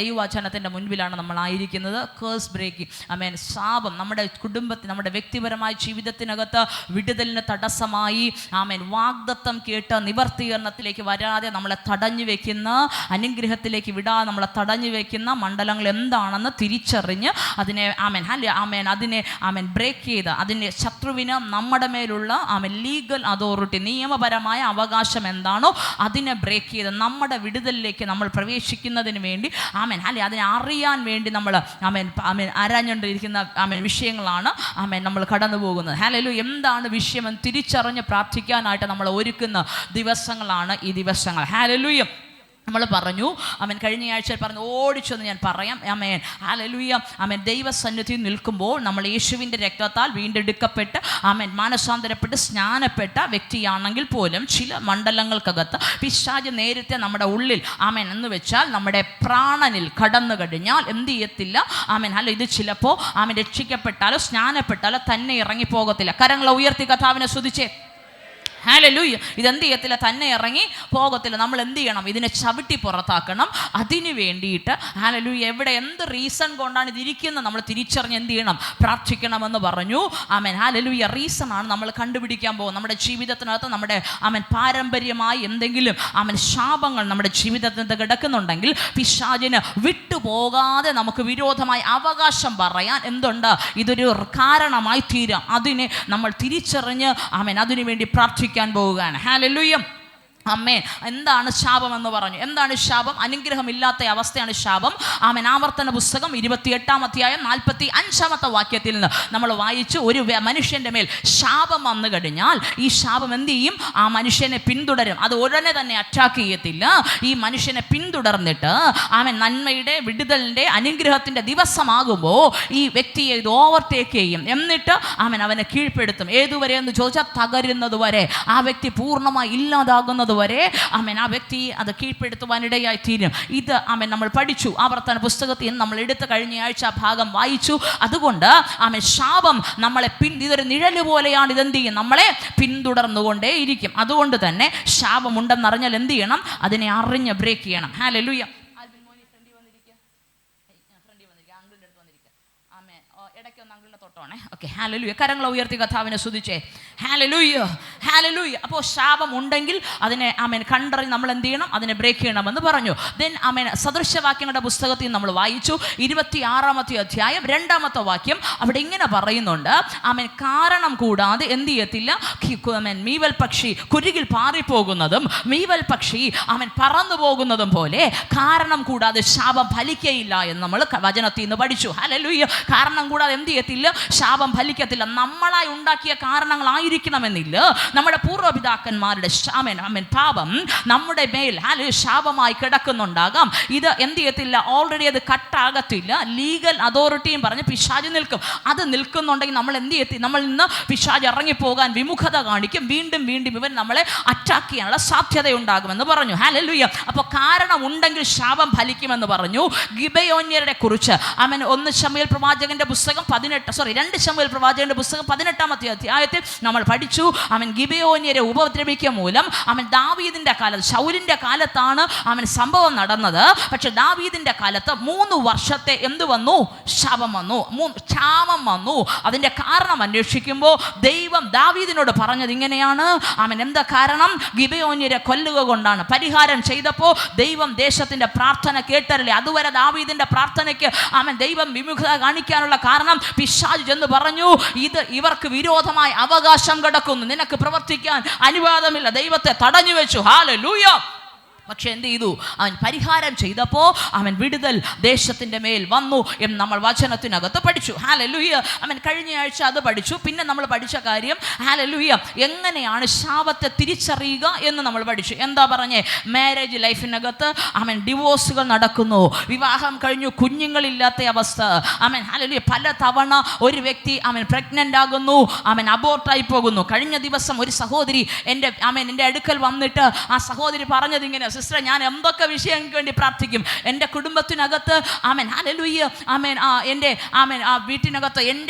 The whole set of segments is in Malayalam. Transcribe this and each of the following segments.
ദൈവവചനത്തിൻ്റെ മുൻപിലാണ് നമ്മളായിരിക്കുന്നത്. കേഴ്സ് ബ്രേക്കിംഗ്, ആമേൻ. ശാപം നമ്മുടെ കുടുംബത്തിൽ, നമ്മുടെ വ്യക്തിപരമായ ജീവിതത്തിനകത്ത് വിടുതലിന് തടസ്സമായി, ആമേൻ, വാഗ്ദത്തം കേട്ട് നിവർത്തീകരണത്തിലേക്ക് വരാതെ നമ്മളെ തടഞ്ഞു വെക്കുന്ന, അനുഗ്രഹത്തിലേക്ക് വിടാതെ നമ്മളെ തടഞ്ഞു വെക്കുന്ന മണ്ഡലങ്ങൾ എന്താണെന്ന് തിരിച്ചറിഞ്ഞ് അതിനെ അതിനെ ബ്രേക്ക് ചെയ്ത്, അതിൻ്റെ ശത്രുവിന് നമ്മുടെ മേലുള്ള ലീഗൽ അതോറിറ്റി, നിയമപരമായ അവകാശം എന്താണോ അതിനെ ബ്രേക്ക് ചെയ്ത് നമ്മുടെ വിടുതലിലേക്ക് നമ്മൾ പ്രവേശിക്കുന്നതിന് വേണ്ടി അതിനെ അറിയാൻ വേണ്ടി നമ്മൾ അരഞ്ഞുകൊണ്ടിരിക്കുന്ന വിഷയങ്ങളാണ് നമ്മൾ കടന്നു പോകുന്നത്. ഹല്ലേലൂയ. എന്താണ് വിഷയമെന്ന് തിരിച്ചറിഞ്ഞ് പ്രാർത്ഥിക്കാനായിട്ട് നമ്മൾ ഒരുക്കുന്ന ദിവസങ്ങളാണ് ഈ ദിവസങ്ങൾ. ഹല്ലേലൂയ. നമ്മൾ പറഞ്ഞു, കഴിഞ്ഞ ആഴ്ചയിൽ പറഞ്ഞു, ഓടിച്ചെന്ന് ഞാൻ പറയാം. ഹല്ലേലൂയ. ദൈവസന്നിധിയിൽ നിൽക്കുമ്പോൾ നമ്മൾ യേശുവിൻ്റെ രക്തത്താൽ വീണ്ടെടുക്കപ്പെട്ട് മാനസാന്തരപ്പെട്ട് സ്നാനപ്പെട്ട വ്യക്തിയാണെങ്കിൽ പോലും ചില മണ്ഡലങ്ങൾക്കകത്ത് പിശാച് നേരത്തെ നമ്മുടെ ഉള്ളിൽ എന്ന് വെച്ചാൽ നമ്മുടെ പ്രാണനിൽ കടന്നു കഴിഞ്ഞാൽ എന്ത് ചെയ്യത്തില്ല. അല്ല, ഇത് ചിലപ്പോൾ രക്ഷിക്കപ്പെട്ടാലോ സ്നാനപ്പെട്ടാലോ തന്നെ ഇറങ്ങിപ്പോകത്തില്ല. കരങ്ങളെ ഉയർത്തി കർത്താവിനെ സ്തുതിച്ചേ. ഹല്ലേലൂയ. ഇതെന്ത് ചെയ്യത്തില്ല, തന്നെ ഇറങ്ങി പോകത്തില്ല. നമ്മൾ എന്ത് ചെയ്യണം? ഇതിനെ ചവിട്ടി പുറത്താക്കണം. അതിന് വേണ്ടിയിട്ട് ഹല്ലേലൂയ, എവിടെ എന്ത് റീസൺ കൊണ്ടാണ് ഇതിരിക്കുന്നത് നമ്മൾ തിരിച്ചറിഞ്ഞ് എന്ത് ചെയ്യണം? പ്രാർത്ഥിക്കണമെന്ന് പറഞ്ഞു. ഹല്ലേലൂയ. റീസണാണ് നമ്മൾ കണ്ടുപിടിക്കാൻ പോകും. നമ്മുടെ ജീവിതത്തിനകത്ത് നമ്മുടെ പാരമ്പര്യമായി എന്തെങ്കിലും ശാപങ്ങൾ നമ്മുടെ ജീവിതത്തിനകത്ത് കിടക്കുന്നുണ്ടെങ്കിൽ പിശാചിന് വിട്ടുപോകാതെ നമുക്ക് വിരോധമായി അവകാശം പറയാൻ എന്തുണ്ട്? ഇതൊരു കാരണമായി തീരാം. അതിനെ നമ്മൾ തിരിച്ചറിഞ്ഞ് അതിനുവേണ്ടി പ്രാർത്ഥിക്കാൻ പോവുകയാണ്. ഹല്ലേലൂയ. ആമേൻ. എന്താണ് ശാപം എന്ന് പറഞ്ഞു? എന്താണ് ശാപം? അനുഗ്രഹമില്ലാത്ത അവസ്ഥയാണ് ശാപം. ആവർത്തന പുസ്തകം 28-ാം അധ്യായം 45-ാമത്തെ വാക്യത്തിൽ നിന്ന് നമ്മൾ വായിച്ചു, ഒരു മനുഷ്യൻ്റെ മേൽ ശാപം വന്നു കഴിഞ്ഞാൽ ഈ ശാപം എന്ത് ചെയ്യും? ആ മനുഷ്യനെ പിന്തുടരും. അത് ഉടനെ തന്നെ അറ്റാക്ക് ചെയ്യത്തില്ല. ഈ മനുഷ്യനെ പിന്തുടർന്നിട്ട് നന്മയുടെ, വിടുതലിൻ്റെ, അനുഗ്രഹത്തിൻ്റെ ദിവസമാകുമ്പോൾ ഈ വ്യക്തിയെ ഇത് ഓവർടേക്ക് ചെയ്യും. എന്നിട്ട് അവനെ കീഴ്പ്പെടുത്തും. ഏതുവരെ എന്ന് ചോദിച്ചാൽ തകരുന്നത് വരെ, ആ വ്യക്തി പൂർണ്ണമായി ഇല്ലാതാകുന്നത് വരെ ആ വ്യക്തി അത് കീഴ്പ്പെടുത്തുവാനിടയായി തീരും. ഇത് നമ്മൾ പഠിച്ചു. ആവർത്തന പുസ്തകത്തിൽ നമ്മൾ എടുത്ത കഴിഞ്ഞ ആഴ്ച ഭാഗം വായിച്ചു. അതുകൊണ്ട് ശാപം നമ്മളെ ഇതൊരു നിഴല് പോലെയാണ്. ഇതെന്ത് ചെയ്യും? നമ്മളെ പിന്തുടർന്നുകൊണ്ടേ ഇരിക്കും. അതുകൊണ്ട് തന്നെ ശാപമുണ്ടെന്നറിഞ്ഞാൽ എന്ത് ചെയ്യണം? അതിനെ അറിഞ്ഞ് ബ്രേക്ക് ചെയ്യണം. ഹല്ലേലൂയ. ഇടയ്ക്കൊന്ന് അങ്കിളിനെ തൊട്ടോണേ. ഓക്കെ. ഹല്ലേലൂയ. കരങ്ങളെ ഉയർത്തി കർത്താവിനെ സ്തുതിച്ചേ. ഹല്ലേലൂയ. ഹല്ലേലൂയ. അപ്പോൾ ശാപം ഉണ്ടെങ്കിൽ അതിനെ കണ്ടറിഞ്ഞ് നമ്മൾ എന്ത് ചെയ്യണം? അതിനെ ബ്രേക്ക് ചെയ്യണമെന്ന് പറഞ്ഞു. ദെൻ സദൃശവാക്യങ്ങളുടെ പുസ്തകത്തിൽ നമ്മൾ വായിച്ചു 26-ാമത്തെ അധ്യായം 2-ാമത്തെ വാക്യം. അവിടെ ഇങ്ങനെ പറയുന്നുണ്ട്, കാരണം കൂടാതെ എന്ത് ചെയ്യത്തില്ല, മീവൽ പക്ഷി കുരുകിൽ പാറിപ്പോകുന്നതും മീവൽ പക്ഷി പറന്നു പോകുന്നതും പോലെ കാരണം കൂടാതെ ശാപം ഫലിക്കയില്ല എന്ന് നമ്മൾ വചനത്തിൽ നിന്ന് പഠിച്ചു. ഹല്ലേലൂയ. കാരണം കൂടാതെ എന്ത് ചെയ്യത്തില്ല? ശാപം ഫലിക്കത്തില്ല. നമ്മളായി ഉണ്ടാക്കിയ കാരണങ്ങളായിരിക്കണമെന്നില്ല. നമ്മുടെ പൂർവ്വപിതാക്കന്മാരുടെ പാപം നമ്മുടെ മേൽ ശാപമായി കിടക്കുന്നുണ്ടാകാം. ഇത് എന്ത് ചെയ്യത്തില്ല? ഓൾറെഡി അത് കട്ടാകത്തില്ല. ലീഗൽ അതോറിറ്റിയും പറഞ്ഞ് പിശാച് നിൽക്കും. അത് നിൽക്കുന്നുണ്ടെങ്കിൽ നമ്മൾ എന്ത് ചെയ്യത്തി? നമ്മളിൽ നിന്ന് പിശാച് ഇറങ്ങിപ്പോകാൻ വിമുഖത കാണിക്കും. വീണ്ടും വീണ്ടും ഇവൻ നമ്മളെ അറ്റാക്ക് ചെയ്യാനുള്ള സാധ്യതയുണ്ടാകുമെന്ന് പറഞ്ഞു. ഹല്ലേലൂയ. അപ്പോൾ കാരണം ഉണ്ടെങ്കിൽ ശാപം ഫലിക്കുമെന്ന് പറഞ്ഞു. ഗിബെയോന്യരെ കുറിച്ച് 1 ശമൂവേൽ പ്രവാചകന്റെ പുസ്തകം 2 ശമൂവേൽ പ്രവാചകന്റെ പുസ്തകം 18-ാമത്തെ അധ്യായത്തിൽ നമ്മൾ പഠിച്ചു. ഗിബെയോന്യരെ ഉപദ്രവിക്കുക മൂലം ദാവീദിന്റെ കാലത്ത്, ശൗലിന്റെ കാലത്താണ് സംഭവം നടന്നത്. പക്ഷെ ദാവീദിന്റെ കാലത്ത് 3 വർഷത്തെ എന്ത് വന്നു? ശാപം വന്നു, ക്ഷാമം വന്നു. അതിന്റെ കാരണം അന്വേഷിക്കുമ്പോൾ ദൈവം ദാവീദിനോട് പറഞ്ഞത് ഇങ്ങനെയാണ്. എന്താ കാരണം? ഗിബെയോന്യരെ കൊല്ലുക കൊണ്ടാണ്. പരിഹാരം ചെയ്തപ്പോൾ ദൈവം ദേശത്തിന്റെ പ്രാർത്ഥന കേട്ടറില്ലേ. അതുവരെ ദാവീദിന്റെ പ്രാർത്ഥനയ്ക്ക് ദൈവം വിമുഖത കാണിക്കാനുള്ള കാരണം പിശാച് ചെന്ന് പറഞ്ഞു, ഇത് ഇവർക്ക് വിരോധമായി അവകാശം കിടക്കുന്നു, നിനക്ക് പ്രവർത്തിക്കാൻ അനുവാദമില്ല. ദൈവത്തെ തടഞ്ഞു വെച്ചു. ഹല്ലേലൂയ. പക്ഷെ എന്ത് ചെയ്തു? പരിഹാരം ചെയ്തപ്പോൾ വിടുതൽ ദേശത്തിൻ്റെ മേൽ വന്നു എന്ന് നമ്മൾ വചനത്തിനകത്ത് പഠിച്ചു. ഹല്ലേലൂയ. കഴിഞ്ഞ ആഴ്ച അത് പഠിച്ചു. പിന്നെ നമ്മൾ പഠിച്ച കാര്യം ഹല്ലേലൂയ, എങ്ങനെയാണ് ശാപത്തെ തിരിച്ചറിയുക എന്ന് നമ്മൾ പഠിച്ചു. എന്താ പറഞ്ഞേ? മാരേജ് ലൈഫിനകത്ത് ഡിവോഴ്സുകൾ നടക്കുന്നു, വിവാഹം കഴിഞ്ഞു കുഞ്ഞുങ്ങളില്ലാത്ത അവസ്ഥ. ഹല്ലേലൂയ. പല തവണ ഒരു വ്യക്തി പ്രഗ്നൻ്റ് ആകുന്നു, അബോർട്ടായി പോകുന്നു. കഴിഞ്ഞ ദിവസം ഒരു സഹോദരി എൻ്റെ അടുക്കൽ വന്നിട്ട് ആ സഹോദരി പറഞ്ഞത് ഇങ്ങനെ, സിസ്റ്റർ, ഞാൻ എന്തൊക്കെ വിഷയങ്ങൾക്ക് വേണ്ടി പ്രാർത്ഥിക്കും. എൻ്റെ കുടുംബത്തിനകത്ത് ആമേൻ ഹല്ലേലൂയ ആമേൻ എൻ്റെ ആമേൻ വീട്ടിനകത്ത്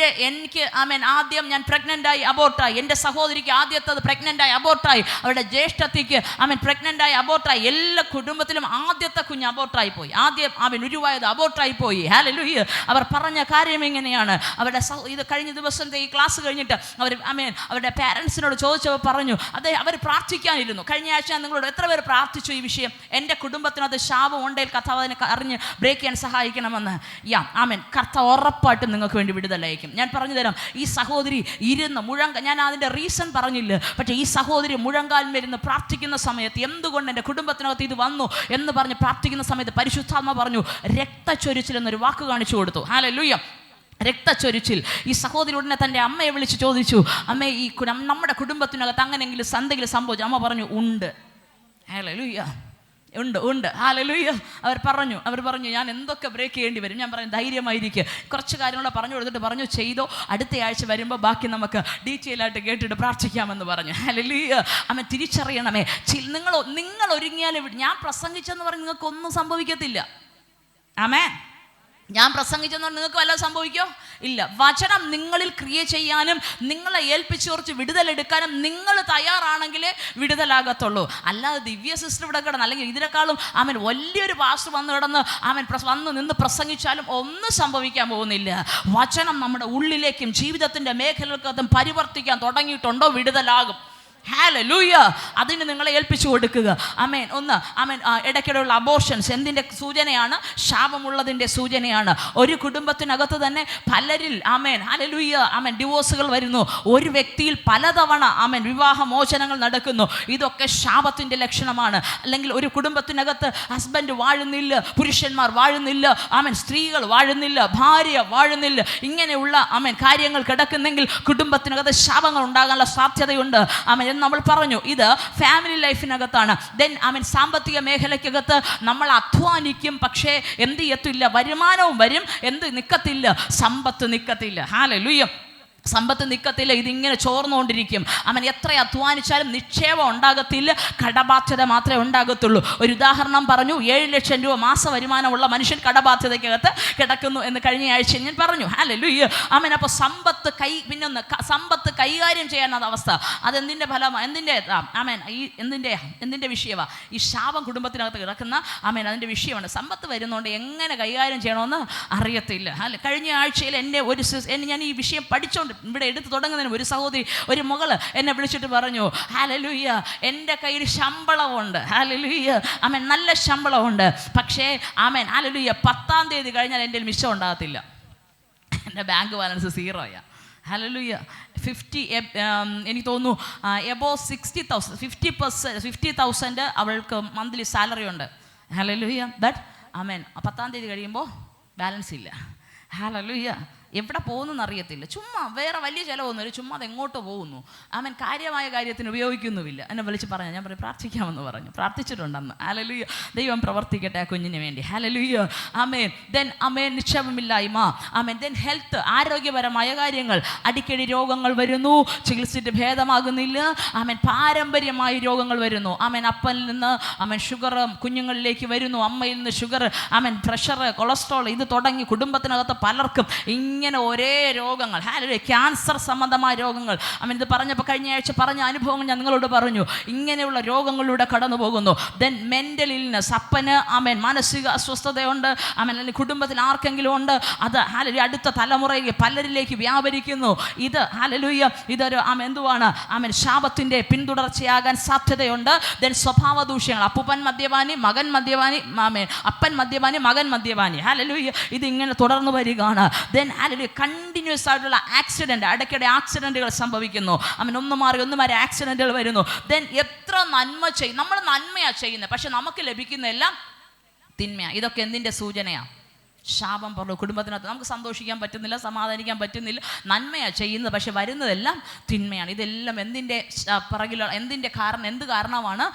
എനിക്ക് ആമേൻ ആദ്യം ഞാൻ പ്രഗ്നൻ്റായി അബോർട്ടായി, എൻ്റെ സഹോദരിക്ക് ആദ്യത്തത് പ്രഗ്നൻ്റായി അബോർട്ടായി, അവരുടെ ജ്യേഷ്ഠത്തിക്ക് ആമേൻ പ്രഗ്നൻ്റായി അബോർട്ടായി, എല്ലാ കുടുംബത്തിലും ആദ്യത്തെ കുഞ്ഞ് അബോർട്ടായി പോയി, ആദ്യം ആമേൻ ഉരുവായത് അബോർട്ടായി പോയി. ഹല്ലേലൂയ. അവർ പറഞ്ഞ കാര്യം എങ്ങനെയാണ്? അവരുടെ ഇത് കഴിഞ്ഞ ദിവസത്തെ ഈ ക്ലാസ് കഴിഞ്ഞിട്ട് അവർ ആമേൻ അവരുടെ പാരൻസിനോട് ചോദിച്ചവർ പറഞ്ഞു, അതെ അവർ പ്രാർത്ഥിക്കാനിരുന്നു. കഴിഞ്ഞ ആഴ്ച ഞാൻ നിങ്ങളോട് എത്ര പേർ പ്രാർത്ഥിച്ചു ഈ വിഷയം? എൻ്റെ കുടുംബത്തിനകത്ത് ശാപം ഉണ്ടെങ്കിൽ കർത്താവ് അതിനെ അറിഞ്ഞ് ബ്രേക്ക് ചെയ്യാൻ സഹായിക്കണമെന്ന്. ആമേൻ, കർത്താവ് ഉറപ്പായിട്ടും നിങ്ങൾക്ക് വേണ്ടി വിടുതലയക്കും. ഞാൻ പറഞ്ഞു തരാം. ഈ സഹോദരി ഇരുന്ന് ഞാൻ അതിൻ്റെ റീസൺ പറഞ്ഞില്ല, പക്ഷേ ഈ സഹോദരി മുഴങ്കാലിന്മേലിരുന്ന് പ്രാർത്ഥിക്കുന്ന സമയത്ത് എന്തുകൊണ്ട് എൻ്റെ കുടുംബത്തിനകത്ത് ഇത് വന്നു എന്ന് പറഞ്ഞ് പ്രാർത്ഥിക്കുന്ന സമയത്ത് പരിശുദ്ധാത്മ പറഞ്ഞു രക്തച്ചൊരിച്ചിൽ എന്നൊരു വാക്ക് കാണിച്ചു കൊടുത്തു. ഹല്ലേലൂയ. രക്തച്ചൊരിച്ചിൽ. ഈ സഹോദരി ഉടനെ തൻ്റെ അമ്മയെ വിളിച്ച് ചോദിച്ചു, അമ്മേ ഈ നമ്മുടെ കുടുംബത്തിനകത്ത് അങ്ങനെയെങ്കിലും എന്തെങ്കിലും സംഭവിച്ചു? അമ്മ പറഞ്ഞു ഉണ്ട്. ഹല്ലേലൂയ, ഉണ്ട്. ഹല്ലേലൂയ. അവർ പറഞ്ഞു ഞാൻ എന്തൊക്കെ ബ്രേക്ക് ചെയ്യേണ്ടി വരും. ഞാൻ പറഞ്ഞു ധൈര്യമായിരിക്കുക. കുറച്ച് കാര്യങ്ങളെ പറഞ്ഞു കൊടുത്തിട്ട് പറഞ്ഞു ചെയ്തോ, അടുത്ത ആഴ്ച വരുമ്പോൾ ബാക്കി നമുക്ക് ഡീറ്റെയിൽ ആയിട്ട് കേട്ടിട്ട് പ്രാർത്ഥിക്കാമെന്ന് പറഞ്ഞു. ഹല്ലേലൂയ. അമ്മ തിരിച്ചറിയണമേ, നിങ്ങൾ ഒരുങ്ങിയാലും ഞാൻ പ്രസംഗിച്ചെന്ന് പറഞ്ഞ് നിങ്ങൾക്കൊന്നും സംഭവിക്കത്തില്ല. ആമേൻ. ഞാൻ പ്രസംഗിച്ചെന്ന് നിങ്ങൾക്ക് വല്ലതും സംഭവിക്കോ? ഇല്ല. വചനം നിങ്ങളിൽ ക്രിയ ചെയ്യാനും നിങ്ങളെ ഏൽപ്പിച്ച് കുറച്ച് വിടുതലെടുക്കാനും നിങ്ങൾ തയ്യാറാണെങ്കിലേ വിടുതലാകത്തുള്ളൂ. അല്ലാതെ ദിവ്യ സിസ്റ്റർ ഇവിടെ കിടന്ന് അല്ലെങ്കിൽ ഇതിനേക്കാളും ആമൻ വലിയൊരു പാസ്റ്റർ വന്ന് കിടന്ന് വന്ന് നിന്ന് പ്രസംഗിച്ചാലും ഒന്നും സംഭവിക്കാൻ പോകുന്നില്ല. വചനം നമ്മുടെ ഉള്ളിലേക്കും ജീവിതത്തിൻ്റെ മേഖലകൾക്കകത്തും പരിവർത്തിക്കാൻ തുടങ്ങിയിട്ടുണ്ടോ വിടുതലാകും. ഹല്ലേലൂയ. അതിന് നിങ്ങളെ ഏൽപ്പിച്ചു കൊടുക്കുക. ആമേൻ. ആമേൻ. ഇടയ്ക്കിടെയുള്ള അബോർഷൻസ് എന്തിൻ്റെ സൂചനയാണ്? ശാപമുള്ളതിൻ്റെ സൂചനയാണ്. ഒരു കുടുംബത്തിനകത്ത് തന്നെ പലരിൽ ആമേൻ ഹല്ലേലൂയ ആമേൻ ഡിവോഴ്സുകൾ വരുന്നു. ഒരു വ്യക്തിയിൽ പലതവണ ആമേൻ വിവാഹമോചനങ്ങൾ നടക്കുന്നു. ഇതൊക്കെ ശാപത്തിൻ്റെ ലക്ഷണമാണ്. അല്ലെങ്കിൽ ഒരു കുടുംബത്തിനകത്ത് ഹസ്ബൻഡ് വാഴുന്നില്ല, പുരുഷന്മാർ വാഴുന്നില്ല, ആമേൻ സ്ത്രീകൾ വാഴുന്നില്ല, ഭാര്യ വാഴുന്നില്ല, ഇങ്ങനെയുള്ള ആമേൻ കാര്യങ്ങൾ കിടക്കുന്നെങ്കിൽ കുടുംബത്തിനകത്ത് ശാപങ്ങൾ ഉണ്ടാകാനുള്ള സാധ്യതയുണ്ട്. ആമേൻ. നമ്മൾ പറഞ്ഞു ഇത് ഫാമിലി ലൈഫിനകത്താണ്. ദെൻ സാമ്പത്തിക മേഖലയ്ക്കകത്ത് നമ്മൾ അധ്വാനിക്കും, പക്ഷേ എന്ത് ചെയ്യത്തില്ല? വരുമാനവും വരും, എന്ത് നിൽക്കത്തില്ല? സമ്പത്ത് നിൽക്കത്തില്ല. ഹല്ലേലൂയ. സമ്പത്ത് നിൽക്കത്തില്ല. ഇതിങ്ങനെ ചോർന്നുകൊണ്ടിരിക്കും. എത്ര അധ്വാനിച്ചാലും നിക്ഷേപം ഉണ്ടാകത്തില്ല, കടബാധ്യത മാത്രമേ ഉണ്ടാകത്തുള്ളൂ. ഒരു ഉദാഹരണം പറഞ്ഞു. 7 ലക്ഷം രൂപ മാസ വരുമാനമുള്ള മനുഷ്യൻ കടബാധ്യതയ്ക്കകത്ത് കിടക്കുന്നു എന്ന് കഴിഞ്ഞ ആഴ്ച ഞാൻ പറഞ്ഞു. ഹല്ലേലൂയ. അപ്പോൾ സമ്പത്ത് കൈകാര്യം ചെയ്യാനുള്ള അവസ്ഥ അതെന്തിൻ്റെ ഫലമാണ്? എന്തിൻ്റെ വിഷയമാണ്? ഈ ശാപം കുടുംബത്തിനകത്ത് കിടക്കുന്ന അതിൻ്റെ വിഷയമാണ്. സമ്പത്ത് വരുന്നതുകൊണ്ട് എങ്ങനെ കൈകാര്യം ചെയ്യണമെന്ന് അറിയത്തില്ല. കഴിഞ്ഞ ആഴ്ചയിൽ ഞാൻ ഈ വിഷയം പഠിച്ചുകൊണ്ട് ഇവിടെ എടുത്ത് തുടങ്ങുന്നതിന് ഒരു സഹോദരി, ഒരു മകള് എന്നെ വിളിച്ചിട്ട് പറഞ്ഞു, ഹല്ലേലൂയ എൻ്റെ കയ്യിൽ ശമ്പളമുണ്ട്, ഹല്ലേലൂയ നല്ല ശമ്പളമുണ്ട്, പക്ഷേ ഹല്ലേലൂയ 10-ാം തീയതി കഴിഞ്ഞാൽ എൻ്റെ മിച്ചം ഉണ്ടാകത്തില്ല, എൻ്റെ ബാങ്ക് ബാലൻസ് 0 ഹല്ലേലൂയ. 50 എനിക്ക് തോന്നുന്നു എബോവ് 60,000 50,000 അവൾക്ക് മന്ത്ലി സാലറി ഉണ്ട്. ഹല്ലേലൂയ. ദാറ്റ് 10-ാം തീയതി കഴിയുമ്പോൾ ബാലൻസ് ഇല്ല. ഹല്ലേലൂയ. എവിടെ പോകുന്നെന്ന് അറിയത്തില്ല. ചുമ്മാ വേറെ വലിയ ചിലവൊന്നുമില്ല, ചുമ്മാ അത് എങ്ങോട്ട് പോകുന്നു. കാര്യമായ കാര്യത്തിന് ഉപയോഗിക്കുന്നുമില്ല. എന്നെ വിളിച്ച് പറഞ്ഞു. ഞാൻ പറയും പ്രാർത്ഥിക്കാമെന്ന് പറഞ്ഞു. പ്രാർത്ഥിച്ചിട്ടുണ്ടെന്ന്. ഹല്ലേലൂയ. ദൈവം പ്രവർത്തിക്കട്ടെ ആ കുഞ്ഞിന് വേണ്ടി. ഹല്ലേലൂയ. ദെൻ നിക്ഷേപമില്ലായ്മ. ദെൻ ഹെൽത്ത്, ആരോഗ്യപരമായ കാര്യങ്ങൾ. അടിക്കടി രോഗങ്ങൾ വരുന്നു, ചികിത്സിച്ച് ഭേദമാകുന്നില്ല. പാരമ്പര്യമായ രോഗങ്ങൾ വരുന്നു. അപ്പനിൽ നിന്ന് ഷുഗർ കുഞ്ഞുങ്ങളിലേക്ക് വരുന്നു, അമ്മയിൽ നിന്ന് ഷുഗർ, പ്രഷർ, കൊളസ്ട്രോൾ, ഇത് തുടങ്ങി കുടുംബത്തിനകത്ത് പലർക്കും ഇങ്ങനെ ഒരേ രോഗങ്ങൾ. ക്യാൻസർ സംബന്ധമായ രോഗങ്ങൾ. ഇത് പറഞ്ഞപ്പോൾ കഴിഞ്ഞ ആഴ്ച പറഞ്ഞ അനുഭവങ്ങൾ ഞാൻ നിങ്ങളോട് പറഞ്ഞു. ഇങ്ങനെയുള്ള രോഗങ്ങളിലൂടെ കടന്നു പോകുന്നു. Then mental illness. അപ്പന് മാനസിക അസ്വസ്ഥതയുണ്ട്, അല്ലെങ്കിൽ കുടുംബത്തിൽ ആർക്കെങ്കിലും ഉണ്ട്, അത് അടുത്ത തലമുറയിൽ പലരിലേക്ക് വ്യാപരിക്കുന്നു. ഇത് ഹല്ലേലൂയ ഇതൊരു എന്തുവാണ്? ശാപത്തിൻ്റെ പിന്തുടർച്ചയാകാൻ സാധ്യതയുണ്ട്. ദെൻ സ്വഭാവ ദൂഷ്യങ്ങൾ. അപ്പൂപ്പൻ മദ്യപാനി, മകൻ മദ്യപാനി, അപ്പൻ മദ്യപാനി, മകൻ മദ്യപാനി. ഹല്ലേലൂയ. ഇതിങ്ങനെ തുടർന്ന് വരികയാണ്. ദെൻ കണ്ടിന്യൂസ് ആയിട്ടുള്ള ആക്സിഡൻറ്റ്, ഇടയ്ക്കിടെ ആക്സിഡൻറ്റുകൾ സംഭവിക്കുന്നു. ഒന്ന് മാറി ആക്സിഡൻറ്റുകൾ വരുന്നു. ദെൻ എത്ര നന്മ ചെയ്യും, നമ്മൾ നന്മയാണ് ചെയ്യുന്നത്, പക്ഷെ നമുക്ക് ലഭിക്കുന്നതെല്ലാം തിന്മയാണ്. ഇതൊക്കെ എന്തിൻ്റെ സൂചനയാണ്? ശാപം പറഞ്ഞു. കുടുംബത്തിനകത്ത് നമുക്ക് സന്തോഷിക്കാൻ പറ്റുന്നില്ല, സമാധാനിക്കാൻ പറ്റുന്നില്ല, നന്മയാണ് ചെയ്യുന്നത്, പക്ഷെ വരുന്നതെല്ലാം തിന്മയാണ്. ഇതെല്ലാം എന്തിൻ്റെ കാരണമാണ്?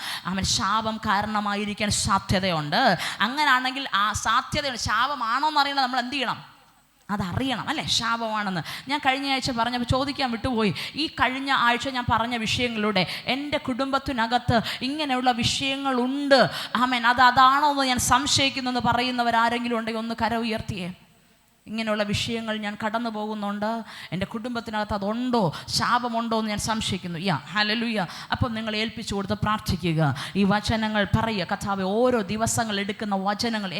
ശാപം കാരണമായിരിക്കാൻ സാധ്യതയുണ്ട്. അങ്ങനെയാണെങ്കിൽ ആ സാധ്യതയുണ്ട്. ശാപമാണോ എന്ന് അറിയണം. നമ്മൾ എന്ത് ചെയ്യണം? അതറിയണം അല്ലേ, ശാപമാണെന്ന്. ഞാൻ കഴിഞ്ഞ ആഴ്ച പറഞ്ഞപ്പോൾ ചോദിക്കാൻ വിട്ടുപോയി. ഈ കഴിഞ്ഞ ആഴ്ച ഞാൻ പറഞ്ഞ വിഷയങ്ങളിലൂടെ എൻ്റെ കുടുംബത്തിനകത്ത് ഇങ്ങനെയുള്ള വിഷയങ്ങളുണ്ട്, ആമേൻ, അതാണോ എന്ന് ഞാൻ സംശയിക്കുന്നെന്ന് പറയുന്നവരാരെങ്കിലും ഉണ്ടെങ്കിൽ ഒന്ന് കര ഉയർത്തിയേ. ഇങ്ങനെയുള്ള വിഷയങ്ങൾ ഞാൻ കടന്നു പോകുന്നുണ്ട്, എൻ്റെ കുടുംബത്തിനകത്ത് അതുണ്ടോ, ശാപമുണ്ടോ എന്ന് ഞാൻ സംശയിക്കുന്നു. ഹല്ലേലൂയ. അപ്പം നിങ്ങൾ ഏൽപ്പിച്ചു കൊടുത്ത് പ്രാർത്ഥിക്കുക, ഈ വചനങ്ങൾ പറയുക. കർത്താവേ, ഓരോ ദിവസങ്ങൾ എടുക്കുന്ന വചനങ്ങൾ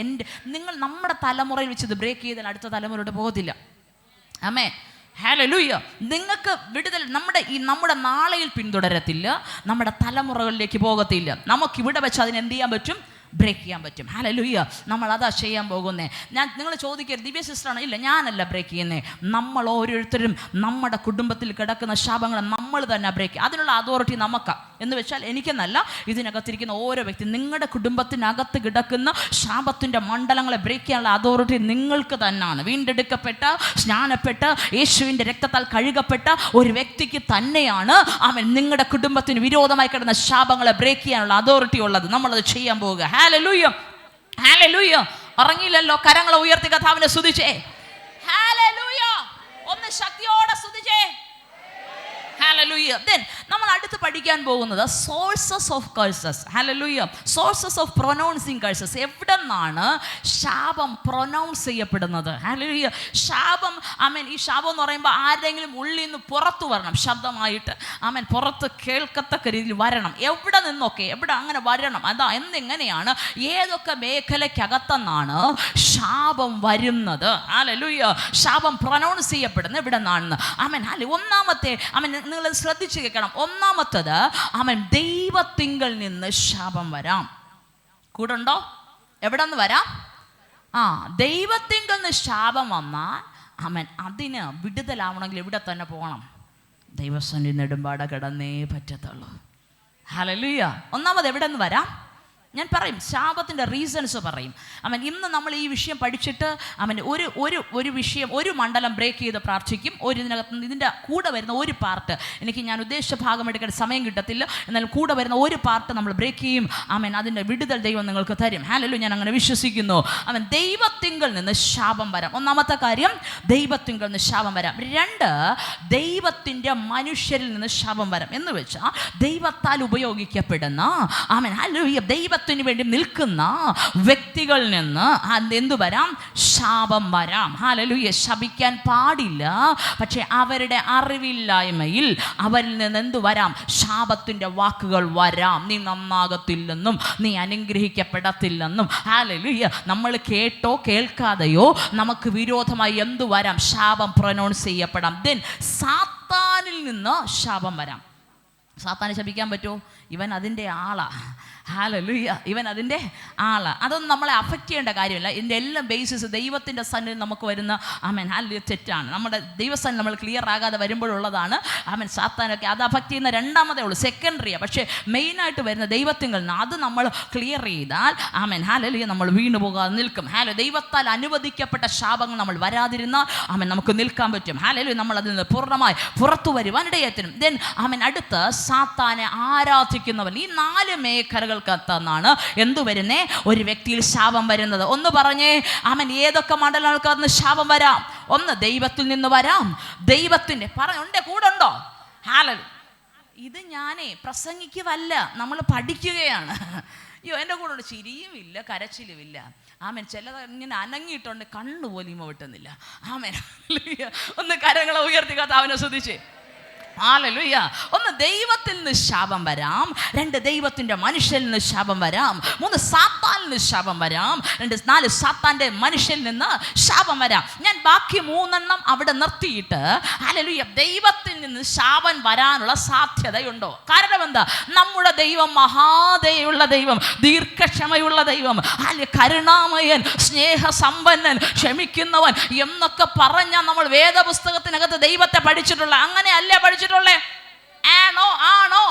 നമ്മുടെ തലമുറയിൽ വെച്ച് ഇത് ബ്രേക്ക് ചെയ്താൽ അടുത്ത തലമുറയോട് പോകത്തില്ല. ആമേൻ, ഹല്ലേലൂയ. നിങ്ങൾക്ക് വിടുതൽ നമ്മുടെ നാളെയിൽ പിന്തുടരത്തില്ല, നമ്മുടെ തലമുറകളിലേക്ക് പോകത്തില്ല. നമുക്കിവിടെ വെച്ച് അതിനെന്ത് ചെയ്യാൻ പറ്റും? ബ്രേക്ക് ചെയ്യാൻ പറ്റും. ഹല്ലേലൂയ. നമ്മൾ അതാ ചെയ്യാൻ പോകുന്നേ. നിങ്ങൾ ചോദിക്കരുത് ദിവ്യ സിസ്റ്ററാണ്. ഇല്ല, ഞാനല്ല ബ്രേക്ക് ചെയ്യുന്നേ. നമ്മൾ ഓരോരുത്തരും നമ്മുടെ കുടുംബത്തിൽ കിടക്കുന്ന ശാപങ്ങൾ നമ്മൾ തന്നെ ബ്രേക്ക്. അതിനുള്ള അതോറിറ്റി നമുക്കാ. എന്ന് വെച്ചാൽ എനിക്കെന്നല്ല, ഇതിനകത്തിരിക്കുന്ന ഓരോ വ്യക്തി, നിങ്ങളുടെ കുടുംബത്തിനകത്ത് കിടക്കുന്ന ശാപത്തിൻ്റെ മണ്ഡലങ്ങളെ ബ്രേക്ക് ചെയ്യാനുള്ള അതോറിറ്റി നിങ്ങൾക്ക് തന്നെയാണ്. വീണ്ടെടുക്കപ്പെട്ട, സ്നാനപ്പെട്ട, യേശുവിൻ്റെ രക്തത്താൽ കഴുകപ്പെട്ട ഒരു വ്യക്തിക്ക് തന്നെയാണ് അവൻ നിങ്ങളുടെ കുടുംബത്തിന് വിരോധമായി കിടന്ന ശാപങ്ങളെ ബ്രേക്ക് ചെയ്യാനുള്ള അതോറിറ്റി ഉള്ളത്. നമ്മളത് ചെയ്യാൻ പോവുക. Hallelujah, hallelujah. ഉറങ്ങിയില്ലല്ലോ, കരങ്ങളെ ഉയർത്തി കർത്താവിനെ സ്തുതിച്ചേ. ഹല്ലേലൂയ. ഒന്ന് ശക്തിയോടെ സ്തുതിച്ചേ. ഹല്ലേലൂയ. ദെൻ നമ്മൾ അടുത്ത് പഠിക്കാൻ പോകുന്നത് sources of curses. Hallelujah. Sources of pronouncing curses. എവിടെ നിന്നാണ് ശാപം പ്രൊനൗൺസ് ചെയ്യപ്പെടുന്നത്? ഹല്ലേലൂയ. ശാപം, ആമേൻ, ഈ ശാപം എന്ന് പറയുമ്പോൾ ആരെങ്കിലും ഉള്ളിൽ നിന്ന് പുറത്തു വരണം, ശബ്ദമായിട്ട്, ആമേൻ, പുറത്ത് കേൾക്കത്തക്ക രീതിയിൽ വരണം. എവിടെ നിന്നൊക്കെ, എവിടെ അങ്ങനെ വരണം? അതാ എങ്ങനെയാണ്, ഏതൊക്കെ മേഖലയ്ക്കകത്തെന്നാണ് ശാപം വരുന്നത്? ഹല്ലേലൂയ. ശാപം പ്രൊനൗൺസ് ചെയ്യപ്പെടുന്നത് എവിടെ നിന്നാണെന്ന്. ആമേൻ, ഒന്നാമത്തെ, ആമേൻ, നിങ്ങൾ ശ്രദ്ധിച്ചു കേൾക്കണം. ഒന്നാമത്തത്, ആമേൻ, ദൈവത്തിങ്കൽ നിന്ന് ശാപം വരാം. കൂടുണ്ടോ? എവിടെ നിന്ന് വരാം? ദൈവത്തിങ്കൽ നിന്ന് ശാപം വന്നാൽ, ആമേൻ, അതിന് വിടുതലാവണമെങ്കിൽ ഇവിടെ തന്നെ പോകണം. ദൈവസന്നിധി നെടുമ്പാട കിടന്നേ പറ്റത്തുള്ളൂ. ഹല്ലേലൂയ. ഒന്നാമത് എവിടെ നിന്ന് വരാം? ഞാൻ പറയും, ശാപത്തിൻ്റെ റീസൺസ് പറയും. ഇന്ന് നമ്മൾ ഈ വിഷയം പഠിച്ചിട്ട് ഒരു വിഷയം, ഒരു മണ്ഡലം ബ്രേക്ക് ചെയ്ത് പ്രാർത്ഥിക്കും. ഇതിൻ്റെ കൂടെ വരുന്ന ഒരു പാർട്ട്, ഞാൻ ഉദ്ദേശിച്ച ഭാഗം എടുക്കാൻ സമയം കിട്ടത്തില്ല, എന്നാൽ കൂടെ വരുന്ന ഒരു പാർട്ട് നമ്മൾ ബ്രേക്ക് ചെയ്യും. അതിൻ്റെ വിടുതൽ ദൈവം നിങ്ങൾക്ക് തരും. ഹല്ലേലൂയ. ഞാൻ അങ്ങനെ വിശ്വസിക്കുന്നു. ദൈവത്തിങ്കൽ നിന്ന് ശാപം വരാം. ഒന്നാമത്തെ കാര്യം, ദൈവത്തിങ്കൽ നിന്ന് ശാപം വരാം. രണ്ട്, ദൈവത്തിൻ്റെ മനുഷ്യരിൽ നിന്ന് ശാപം വരാം. എന്ന് വെച്ചാൽ ദൈവത്താൽ ഉപയോഗിക്കപ്പെടുന്ന, ഹല്ലേലൂയ, ദൈവത്തിന് വേണ്ടി നിൽക്കുന്ന വ്യക്തികളിൽ നിന്ന് എന്തു വരാം? ശാപം വരാം. ഹല്ലേലൂയ. ശപിക്കാൻ പാടില്ല, പക്ഷെ അവരുടെ അറിവില്ലായ്മയിൽ അവരിൽ നിന്ന് എന്തു വരാം? ശാപത്തിൻ്റെ വാക്കുകൾ വരാം. നീ നന്നാകത്തില്ലെന്നും നീ അനുഗ്രഹിക്കപ്പെടത്തില്ലെന്നും. ഹല്ലേലൂയ. നമ്മൾ കേട്ടോ കേൾക്കാതെയോ നമുക്ക് വിരോധമായി എന്തു വരാം? ശാപം പ്രൊനൗൺസ് ചെയ്യപ്പെടാം. ദെൻ സാത്താനിൽ നിന്ന് ശാപം വരാം. സാത്താനെ ശപിക്കാൻ പറ്റുമോ? ഇവൻ അതിൻ്റെ ആളാ. ഹല്ലേലൂയ. ഇവൻ അതിൻ്റെ ആളാ. അതൊന്നും നമ്മളെ അഫക്റ്റ് ചെയ്യേണ്ട കാര്യമില്ല. ഇതിൻ്റെ എല്ലാം ബേസിസ് ദൈവത്തിൻ്റെ സന്നിധി നമുക്ക് വരുന്ന, ഹല്ലേലൂയ, തെറ്റാണ്. നമ്മുടെ ദൈവസന്നിധി നമ്മൾ ക്ലിയർ ആകാതെ വരുമ്പോഴുള്ളതാണ് സാത്താനൊക്കെ. അത് അഫക്റ്റ് ചെയ്യുന്ന രണ്ടാമതേ ഉള്ളൂ, സെക്കൻഡറിയാണ്. പക്ഷേ മെയിനായിട്ട് വരുന്ന ദൈവത്തിങ്കിൽ നിന്ന് അത് നമ്മൾ ക്ലിയർ ചെയ്താൽ, ഹല്ലേലൂയ, നമ്മൾ വീണു പോകാതെ നിൽക്കും. ദൈവത്താൽ അനുവദിക്കപ്പെട്ട ശാപങ്ങൾ നമ്മൾ വരാതിരുന്നാൽ നമുക്ക് നിൽക്കാൻ പറ്റും. ഹല്ലേലൂയ. നമ്മൾ അതിൽ നിന്ന് പൂർണ്ണമായി പുറത്തു വരുവാനിടയത്തിനും. ദെൻ അടുത്ത് സാത്താനെ ആരാധിക്കുന്നവൻ. ഈ 4 മേഖലകൾക്കകത്താണ് എന്തു വരുന്നേ? ഒരു വ്യക്തിയിൽ ശാപം വരുന്നത്. ഒന്ന് പറഞ്ഞേ, ഏതൊക്കെ മണ്ഡലങ്ങൾക്കകത്ത് ശാപം വരാം? ഒന്ന്, ദൈവത്തിൽ നിന്ന് വരാം. ദൈവത്തിൻ്റെ ഉണ്ട്, കൂടെ ഉണ്ടോ? ഹല്ലേലൂയ. ഇത് ഞാനേ പ്രസംഗിക്കുവല്ല, നമ്മൾ പഠിക്കുകയാണ്. എൻ്റെ കൂടെ ഉണ്ട്, ചിരിയുമില്ല കരച്ചിലുമില്ല. ചിലത് ഇങ്ങനെ അനങ്ങിയിട്ടുണ്ട്, കണ്ണുപോലും വെട്ടുന്നില്ല. ഒന്ന് കരങ്ങളെ ഉയർത്തി കർത്താവിനെ സ്തുതിച്ച്. ഹല്ലേലൂയ. ഒന്ന്, ദൈവത്തിൽ നിന്ന് ശാപം വരാം. 2, ദൈവത്തിൻ്റെ മനുഷ്യരിൽ നിന്ന് ശാപം വരാം. 3, സാത്താനിൽ നിന്ന് ശാപം വരാം. 4, സാത്താൻ്റെ മനുഷ്യരിൽ നിന്ന് ശാപം വരാം. ഞാൻ ബാക്കി 3 അവിടെ നിർത്തിയിട്ട്, ഹല്ലേലൂയ, ദൈവത്തിൽ നിന്ന് ശാപം വരാനുള്ള സാധ്യതയുണ്ടോ? കാരണം എന്താ? നമ്മുടെ ദൈവം മഹാദയുള്ള ദൈവം, ദീർഘക്ഷമയുള്ള ദൈവം, കരുണാമയൻ, സ്നേഹസമ്പന്നൻ, ക്ഷമിക്കുന്നവൻ എന്നൊക്കെ പറഞ്ഞാൽ നമ്മൾ വേദപുസ്തകത്തിനകത്ത് ദൈവത്തെ പഠിച്ചിട്ടുള്ള, അങ്ങനെയല്ലേ പഠിച്ചിട്ടുള്ളേ? ആണോ?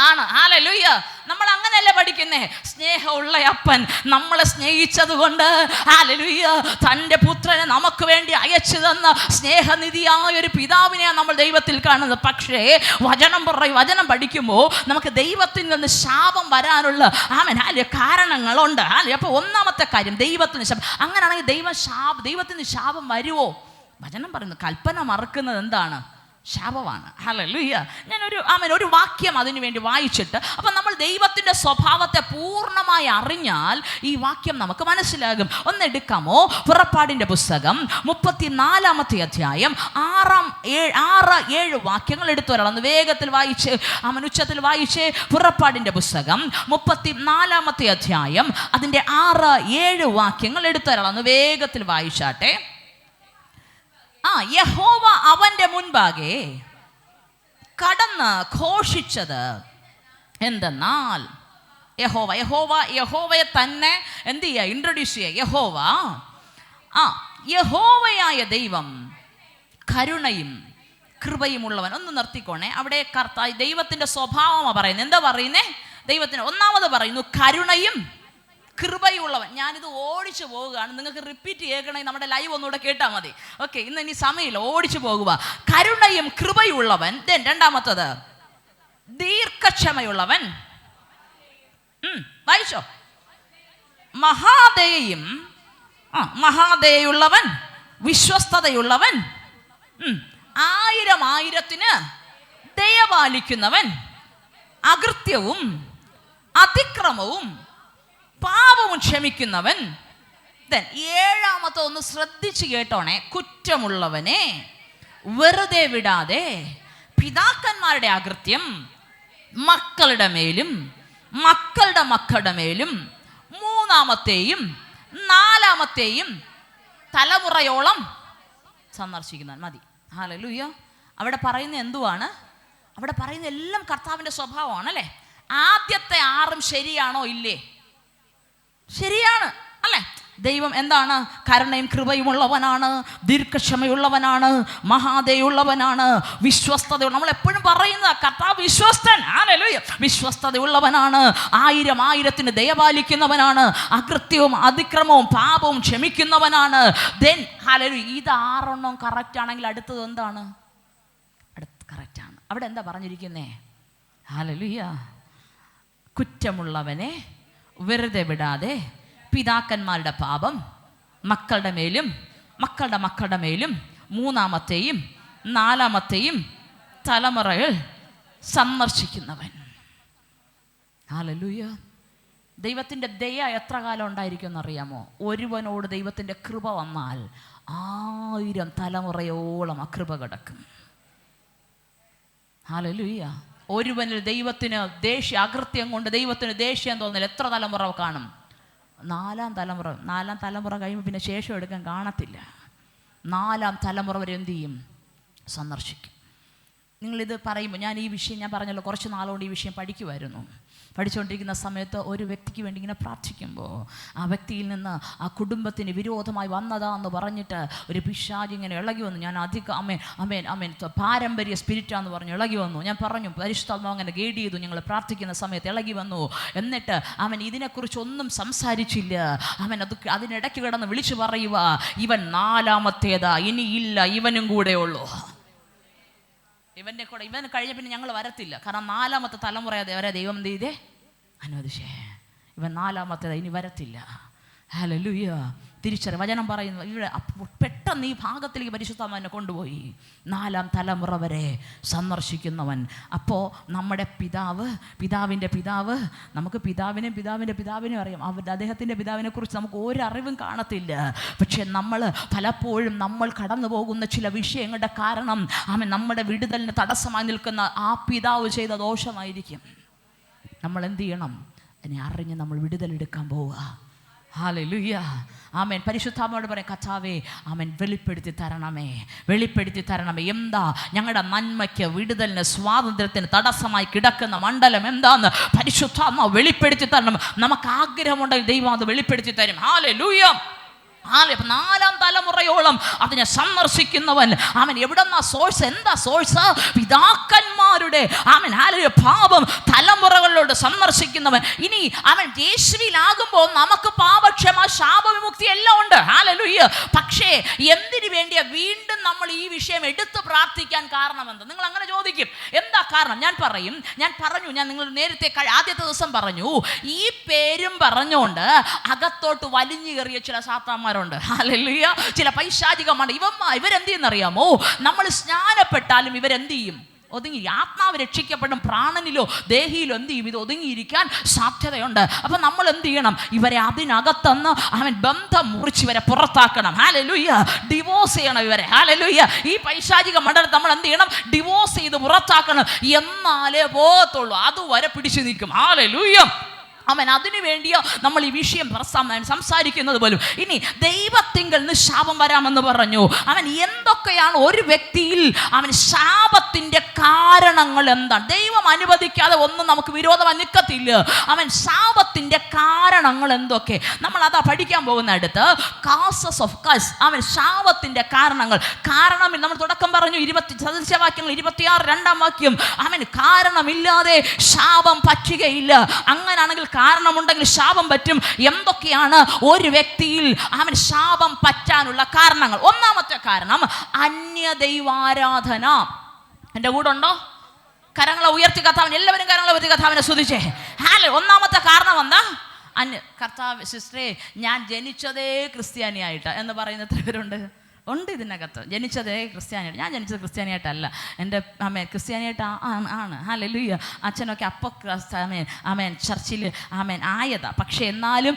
ആണ്. ഹല്ലേലൂയ. നമ്മൾ അങ്ങനെയല്ലേ പഠിക്കുന്നേ? സ്നേഹമുള്ള അപ്പൻ നമ്മളെ സ്നേഹിച്ചത് കൊണ്ട് ഹല്ലേലൂയ തൻ്റെ പുത്രനെ നമുക്ക് വേണ്ടി അയച്ചു തന്ന സ്നേഹനിധിയായ ഒരു പിതാവിനെയാണ് നമ്മൾ ദൈവത്തിൽ കാണുന്നത്. പക്ഷേ വചനം പഠിക്കുമ്പോൾ നമുക്ക് ദൈവത്തിൽ നിന്ന് ശാപം വരാനുള്ള കാരണങ്ങളുണ്ട്. അപ്പോൾ ഒന്നാമത്തെ കാര്യം ദൈവത്തിന് ശാപം. അങ്ങനെയാണെങ്കിൽ ദൈവത്തിന് ശാപം വരുമോ? വചനം പറയുന്നത് കൽപ്പന മറക്കുന്നത് എന്താണ്? ശാപമാണ്. ഹല്ലേലൂയ. ഒരു വാക്യം അതിനു വേണ്ടി വായിച്ചിട്ട് അപ്പം നമ്മൾ ദൈവത്തിൻ്റെ സ്വഭാവത്തെ പൂർണ്ണമായി അറിഞ്ഞാൽ ഈ വാക്യം നമുക്ക് മനസ്സിലാകും. ഒന്നെടുക്കാമോ? പുറപ്പാടിൻ്റെ പുസ്തകം 34-ാമത്തെ അധ്യായം 6-7 വാക്യങ്ങൾ എടുത്തു വരണം. വേഗത്തിൽ വായിച്ച് ഉച്ചത്തിൽ വായിച്ച്. പുറപ്പാടിൻ്റെ പുസ്തകം 34-ാമത്തെ അധ്യായം അതിൻ്റെ 6-7 വാക്യങ്ങൾ എടുത്തു വരണം. വേഗത്തിൽ വായിച്ചാട്ടെ. യഹോവ അവന്റെ മുൻപാകെ കടന്ന് ഘോഷിച്ചത് എന്തെന്നാൽ യഹോവയെ തന്നെ എന്ത് ചെയ്യുക? ഇൻട്രൊഡ്യൂസ് ചെയ്യുക. യഹോവയായ ദൈവം കരുണയും കൃപയും ഉള്ളവൻ. ഒന്ന് നിർത്തിക്കോണേ. അവിടെ ദൈവത്തിന്റെ സ്വഭാവമാണ് പറയുന്നത്. എന്താ പറയുന്നേ? ദൈവത്തിന് ഒന്നാമത് പറയുന്നു കരുണയും കൃപയുള്ളവൻ. ഞാനിത് ഓടിച്ചു പോവുകയാണ്. നിങ്ങൾക്ക് റിപ്പീറ്റ് കേൾക്കണമെങ്കിൽ നമ്മുടെ ലൈവ് ഒന്നുകൂടെ കേട്ടാൽ മതി. ഓക്കെ, ഇനി സമയമില്ല, ഓടിച്ചു പോകുക. കരുണയും കൃപയുള്ളവൻ. രണ്ടാമത്തത് ദീർഘക്ഷമയുള്ളവൻ. വായിച്ചോ? മഹാദയുള്ളവൻ, വിശ്വസ്തതയുള്ളവൻ, 1000 ദയ പാലിക്കുന്നവൻ, അകൃത്യവും അതിക്രമവും പാപവും ക്ഷമിക്കുന്നവൻ. ഏഴാമത്തെ ഒന്ന് ശ്രദ്ധിച്ച് കേട്ടോണേ. കുറ്റമുള്ളവനെ വെറുതെ വിടാതെ പിതാക്കന്മാരുടെ അകൃത്യം മക്കളുടെ മേലും മക്കളുടെ മക്കളുടെ മേലും 3-ാമത്തെയും 4-ാമത്തെയും തലമുറയോളം സന്ദർശിക്കുന്നവൻ. മതി. ഹല്ലേലൂയ. അവിടെ പറയുന്നത് എന്തുവാണ്? അവിടെ പറയുന്ന എല്ലാം കർത്താവിൻ്റെ സ്വഭാവമാണ് അല്ലേ? ആദ്യത്തെ 6 ശരിയാണോ? ഇല്ലേ? ശരിയാണ് അല്ലേ? ദൈവം എന്താണ്? കരുണയും കൃപയുമുള്ളവനാണ്, ദീർഘക്ഷമയുള്ളവനാണ്, മഹാദയുള്ളവനാണ്, വിശ്വസ്തതയുള്ള. നമ്മൾ എപ്പോഴും പറയുന്ന കർത്താവ് വിശ്വസ്തൻ. ഹല്ലേലൂയ. വിശ്വസ്തതയുള്ളവനാണ്, 1000 ദയ പാലിക്കുന്നവനാണ്, അകൃത്യവും അതിക്രമവും പാപവും ക്ഷമിക്കുന്നവനാണ്. ഹല്ലേലൂയ. ഇത് 6 കറക്റ്റ് ആണെങ്കിൽ അടുത്തത് എന്താണ്? അടുത്ത കറക്റ്റാണ്. അവിടെ എന്താ പറഞ്ഞിരിക്കുന്നേ? ഹല്ലേലൂയ. കുറ്റമുള്ളവനെ വെറുതെ വിടാതെ പിതാക്കന്മാരുടെ പാപം മക്കളുടെ മേലും മക്കളുടെ മക്കളുടെ മേലും 3-ാമത്തെയും 4-ാമത്തെയും തലമുറകൾ സന്ദർശിക്കുന്നവൻ. ഹല്ലേലൂയ. ദൈവത്തിൻ്റെ ദയ എത്ര കാലം ഉണ്ടായിരിക്കും എന്നറിയാമോ? ഒരുവനോട് ദൈവത്തിൻ്റെ കൃപ വന്നാൽ 1000 തലമുറയോളം ആ കൃപ കിടക്കും. ഹല്ലേലൂയ. ഒരുവനിൽ ദൈവത്തിന് അകൃത്യം കൊണ്ട് ദൈവത്തിന് ദേഷ്യം തോന്നില്ല. എത്ര തലമുറ കാണും? 4-ാം തലമുറ കഴിയുമ്പോൾ പിന്നെ ശേഷം എടുക്കാൻ കാണത്തില്ല. 4-ാം തലമുറ വരെ എന്ത് ചെയ്യും? സന്ദർശിക്കും. നിങ്ങളിത് പറയുമ്പോൾ ഞാൻ പറഞ്ഞല്ലോ, കുറച്ച് നാളുകൊണ്ട് ഈ വിഷയം പഠിക്കുമായിരുന്നു. പഠിച്ചുകൊണ്ടിരിക്കുന്ന സമയത്ത് ഒരു വ്യക്തിക്ക് വേണ്ടി ഇങ്ങനെ പ്രാർത്ഥിക്കുമ്പോൾ ആ വ്യക്തിയിൽ നിന്ന് ആ കുടുംബത്തിന് വിരോധമായി വന്നതാന്ന് പറഞ്ഞിട്ട് ഒരു പിശാച് ഇങ്ങനെ ഇളകി വന്നു. ഞാൻ അമേൻ പാരമ്പര്യ സ്പിരിറ്റാന്ന് പറഞ്ഞ് ഇളകി വന്നു. ഞാൻ പറഞ്ഞു പരിശുദ്ധാത്മാവ് അങ്ങനെ ഗൈഡ് ചെയ്തു. ഞങ്ങൾ പ്രാർത്ഥിക്കുന്ന സമയത്ത് ഇളകി വന്നു. എന്നിട്ട് അവൻ ഇതിനെക്കുറിച്ചൊന്നും സംസാരിച്ചില്ല. അതിനിടയ്ക്ക് കിടന്ന് വിളിച്ചു പറയുക, ഇവൻ 4-ാമത്തേതാ, ഇനിയില്ല, ഇവനും കൂടെ ഉള്ളൂ. ഇവൻ കഴിഞ്ഞ പിന്നെ ഞങ്ങൾ വരത്തില്ല. കാരണം 4-ാമത്തെ തലമുറ വരെ ദൈവം എന്ത് ചെയ്തേ? അനുവദിച്ചേ. ഇവൻ 4-ാമത്തേത്, ഇനി വരത്തില്ല. ഹല്ലേലൂയ. തിരിച്ചറിവ് വചനം പറയുന്നു. ഇവിടെ പെട്ടെന്ന് ഈ ഭാഗത്തിലേക്ക് പരിശുദ്ധാത്മാവിനെ കൊണ്ടുപോയി. 4-ാം തലമുറ വരെ സന്ദർശിക്കുന്നവൻ. അപ്പോൾ നമ്മുടെ പിതാവിൻ്റെ പിതാവ്, നമുക്ക് പിതാവിനെയും അറിയാം. അദ്ദേഹത്തിൻ്റെ പിതാവിനെ കുറിച്ച് നമുക്ക് ഒരറിവും കാണത്തില്ല. പക്ഷെ പലപ്പോഴും നമ്മൾ കടന്നു പോകുന്ന ചില വിഷയങ്ങളുടെ കാരണം നമ്മുടെ വിടുതലിന് തടസ്സമായി നിൽക്കുന്ന ആ പിതാവ് ചെയ്ത ദോഷമായിരിക്കും. നമ്മൾ എന്ത് ചെയ്യണം? അതിനെ അറിഞ്ഞ് നമ്മൾ വിടുതലെടുക്കാൻ പോവുക. ഹല്ലേലൂയ. ആമേൻ. പരിശുദ്ധാത്മാവോട് പറയാം, കർത്താവേ ആമേൻ വെളിപ്പെടുത്തി തരണമേ. എന്താ ഞങ്ങളുടെ നന്മയ്ക്ക്, വിടുതലിന്, സ്വാതന്ത്ര്യത്തിന് തടസ്സമായി കിടക്കുന്ന മണ്ഡലം എന്താന്ന് പരിശുദ്ധാത്മാവ് വെളിപ്പെടുത്തി തരണം. നമുക്ക് ആഗ്രഹമുണ്ടെങ്കിൽ ദൈവം അത് വെളിപ്പെടുത്തി തരും. ഹല്ലേലൂയ. നാലാം തലമുറയോളം അതിനെ സന്ദർശിക്കുന്നവൻ അവൻ എവിടെന്നാ സോഴ്സ്? എന്താ സോഴ്സ്? പിതാക്കന്മാരുടെ പാപം തലമുറകളിലോട്ട് സന്ദർശിക്കുന്നവൻ. ഇനി അവൻ യേശുവിലാകുമ്പോൾ നമുക്ക് പാപക്ഷമ, ശാപവിമുക്തി എല്ലാം ഉണ്ട്. ഹല്ലേലൂയ. പക്ഷേ എന്തിനു വേണ്ടിയാ വീണ്ടും നമ്മൾ ഈ വിഷയം എടുത്ത് പ്രാർത്ഥിക്കാൻ കാരണം എന്താ? നിങ്ങൾ അങ്ങനെ ചോദിക്കും, എന്താ കാരണം? ഞാൻ പറഞ്ഞു, ഞാൻ നിങ്ങൾ നേരത്തെ ആദ്യത്തെ ദിവസം പറഞ്ഞു, ഈ പേരും പറഞ്ഞുകൊണ്ട് അകത്തോട്ട് വലിഞ്ഞു കയറിയ ചില സാത്താന്മാരുണ്ട്. ഹല്ലേലൂയ. ചില പൈശാചികമാണ് ഇവരെന്ത് ചെയ്യുന്നറിയാമോ? നമ്മൾ സ്നാനപ്പെട്ടാലും ഇവരെന്ത് ചെയ്യും? ഒതുങ്ങി. ആത്മാവ് രക്ഷിക്കപ്പെടും, പ്രാണനിലോ ദേഹിയിലോ എന്ത് ചെയ്യും? ഇത് ഒതുങ്ങിയിരിക്കാൻ സാധ്യതയുണ്ട്. അപ്പൊ നമ്മൾ എന്ത് ചെയ്യണം? ഇവരെ അതിനകത്തുനിന്ന് ബന്ധം മുറിച്ച് ഇവരെ പുറത്താക്കണം. ഹല്ലേലൂയ. ഡിവോഴ്സ് ചെയ്യണം ഇവരെ. ഹല്ലേലൂയ. ഈ പൈശാചിക മണ്ഡലം നമ്മൾ എന്ത് ചെയ്യണം? ഡിവോഴ്സ് ചെയ്ത് പുറത്താക്കണം. എന്നാലേ പോകത്തുള്ളൂ. അതുവരെ പിടിച്ചു നിൽക്കും. ഹല്ലേലൂയ. അതിനു വേണ്ടിയോ നമ്മൾ ഈ വിഷയം സംസാരിക്കുന്നത് പോലും. ഇനി ദൈവത്തിങ്കൽ നിന്ന് ശാപം വരാമെന്ന് പറഞ്ഞു. എന്തൊക്കെയാണ് ഒരു വ്യക്തിയിൽ ശാപത്തിന്റെ കാരണങ്ങൾ എന്താണ്? ദൈവം അനുവദിക്കാതെ ഒന്നും നമുക്ക് വിരോധമായി നിൽക്കത്തില്ല. ശാപത്തിന്റെ കാരണങ്ങൾ എന്തൊക്കെ? നമ്മൾ അതാ പഠിക്കാൻ പോകുന്ന അടുത്ത് കാസസ് ഓഫ് കസ്. ശാപത്തിന്റെ കാരണങ്ങൾ. കാരണം നമ്മൾ തുടക്കം പറഞ്ഞു, സദൃശവാക്യങ്ങൾ 26 വാക്യം. കാരണമില്ലാതെ ശാപം പറ്റുകയില്ല. അങ്ങനാണെങ്കിൽ കാരണമുണ്ടെങ്കിൽ ശാപം പറ്റും. എന്തൊക്കെയാണ് ഒരു വ്യക്തിയിൽ ശാപം പറ്റാനുള്ള കാരണങ്ങൾ? ഒന്നാമത്തെ കാരണം അന്യദൈവാരാധന. എൻ്റെ കൂടെ ഉണ്ടോ? കരങ്ങളെ ഉയർത്തി കർത്താവിനെ, എല്ലാവരും കരങ്ങളെ ഉയർത്തി കർത്താവിനെ സ്തുതിച്ചേ. ഒന്നാമത്തെ കാരണം എന്താ? കർത്താവ് സിസ്റ്ററെ, ഞാൻ ജനിച്ചതേ ക്രിസ്ത്യാനിയായിട്ട് എന്ന് പറയുന്ന എത്ര പേരുണ്ട്? ഉണ്ട് ഇതിനകത്ത്. ജനിച്ചതേ ക്രിസ്ത്യാനിയായിട്ട്. ഞാൻ ജനിച്ചത് ക്രിസ്ത്യാനിയായിട്ടല്ല, എൻ്റെ ക്രിസ്ത്യാനിയായിട്ട് ആണ്. ഹല്ലേലൂയ. അച്ഛനൊക്കെ ചർച്ചിൽ ആയതാ. പക്ഷെ എന്നാലും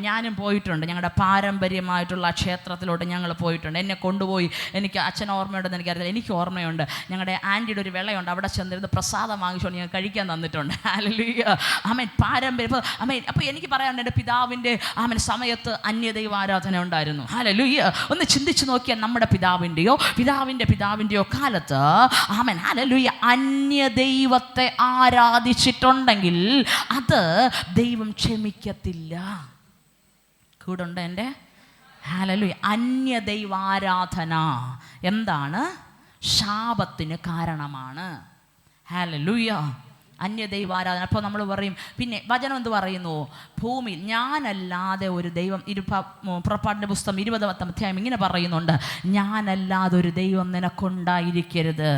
ഞാനും പോയിട്ടുണ്ട്. ഞങ്ങളുടെ പാരമ്പര്യമായിട്ടുള്ള ക്ഷേത്രത്തിലോട്ട് ഞങ്ങൾ പോയിട്ടുണ്ട്. എന്നെ കൊണ്ടുപോയി. എനിക്ക് അച്ഛൻ ഓർമ്മയുണ്ടെന്ന് എനിക്കറിയില്ല, എനിക്ക് ഓർമ്മയുണ്ട്. ഞങ്ങളുടെ ആൻറ്റിയുടെ ഒരു വിളയുണ്ട്, അവിടെ ചെന്നിരുന്ന് പ്രസാദം വാങ്ങിച്ചുകൊണ്ട് ഞങ്ങൾ കഴിക്കാൻ തന്നിട്ടുണ്ട്. ഹല്ലേലൂയ. പാരമ്പര്യം. അപ്പോൾ എനിക്ക് പറയാനുണ്ട്, എൻ്റെ പിതാവിൻ്റെ സമയത്ത് അന്യദൈവാരാധന ഉണ്ടായിരുന്നു. ഹല്ലേലൂയ. ഒന്ന് ചിന്തിച്ച് നോക്കിയാൽ നമ്മുടെ പിതാവിൻ്റെയോ കാലത്ത് ഹല്ലേലൂയ അന്യദൈവത്തെ ആരാധിച്ചിട്ടുണ്ടെങ്കിൽ അത് ദൈവം ക്ഷമിക്കത്തില്ല. കൂടുണ്ട് എൻ്റെ? ഹല്ലേലൂയ. അന്യദൈവാരാധന എന്താണ്? ശാപത്തിന് കാരണമാണ്. ഹല്ലേലൂയ. അന്യദൈവാരാധന. അപ്പോൾ നമ്മൾ പറയും, പിന്നെ വചനം എന്ത് പറയുന്നു? ഭൂമിയിൽ ഞാനല്ലാതെ ഒരു ദൈവം. പുറപ്പാടിൻ്റെ പുസ്തകം 20 അധ്യായം ഇങ്ങനെ പറയുന്നുണ്ട്, ഞാനല്ലാതെ ഒരു ദൈവം നിനക്കുണ്ടായിരിക്കരുത്.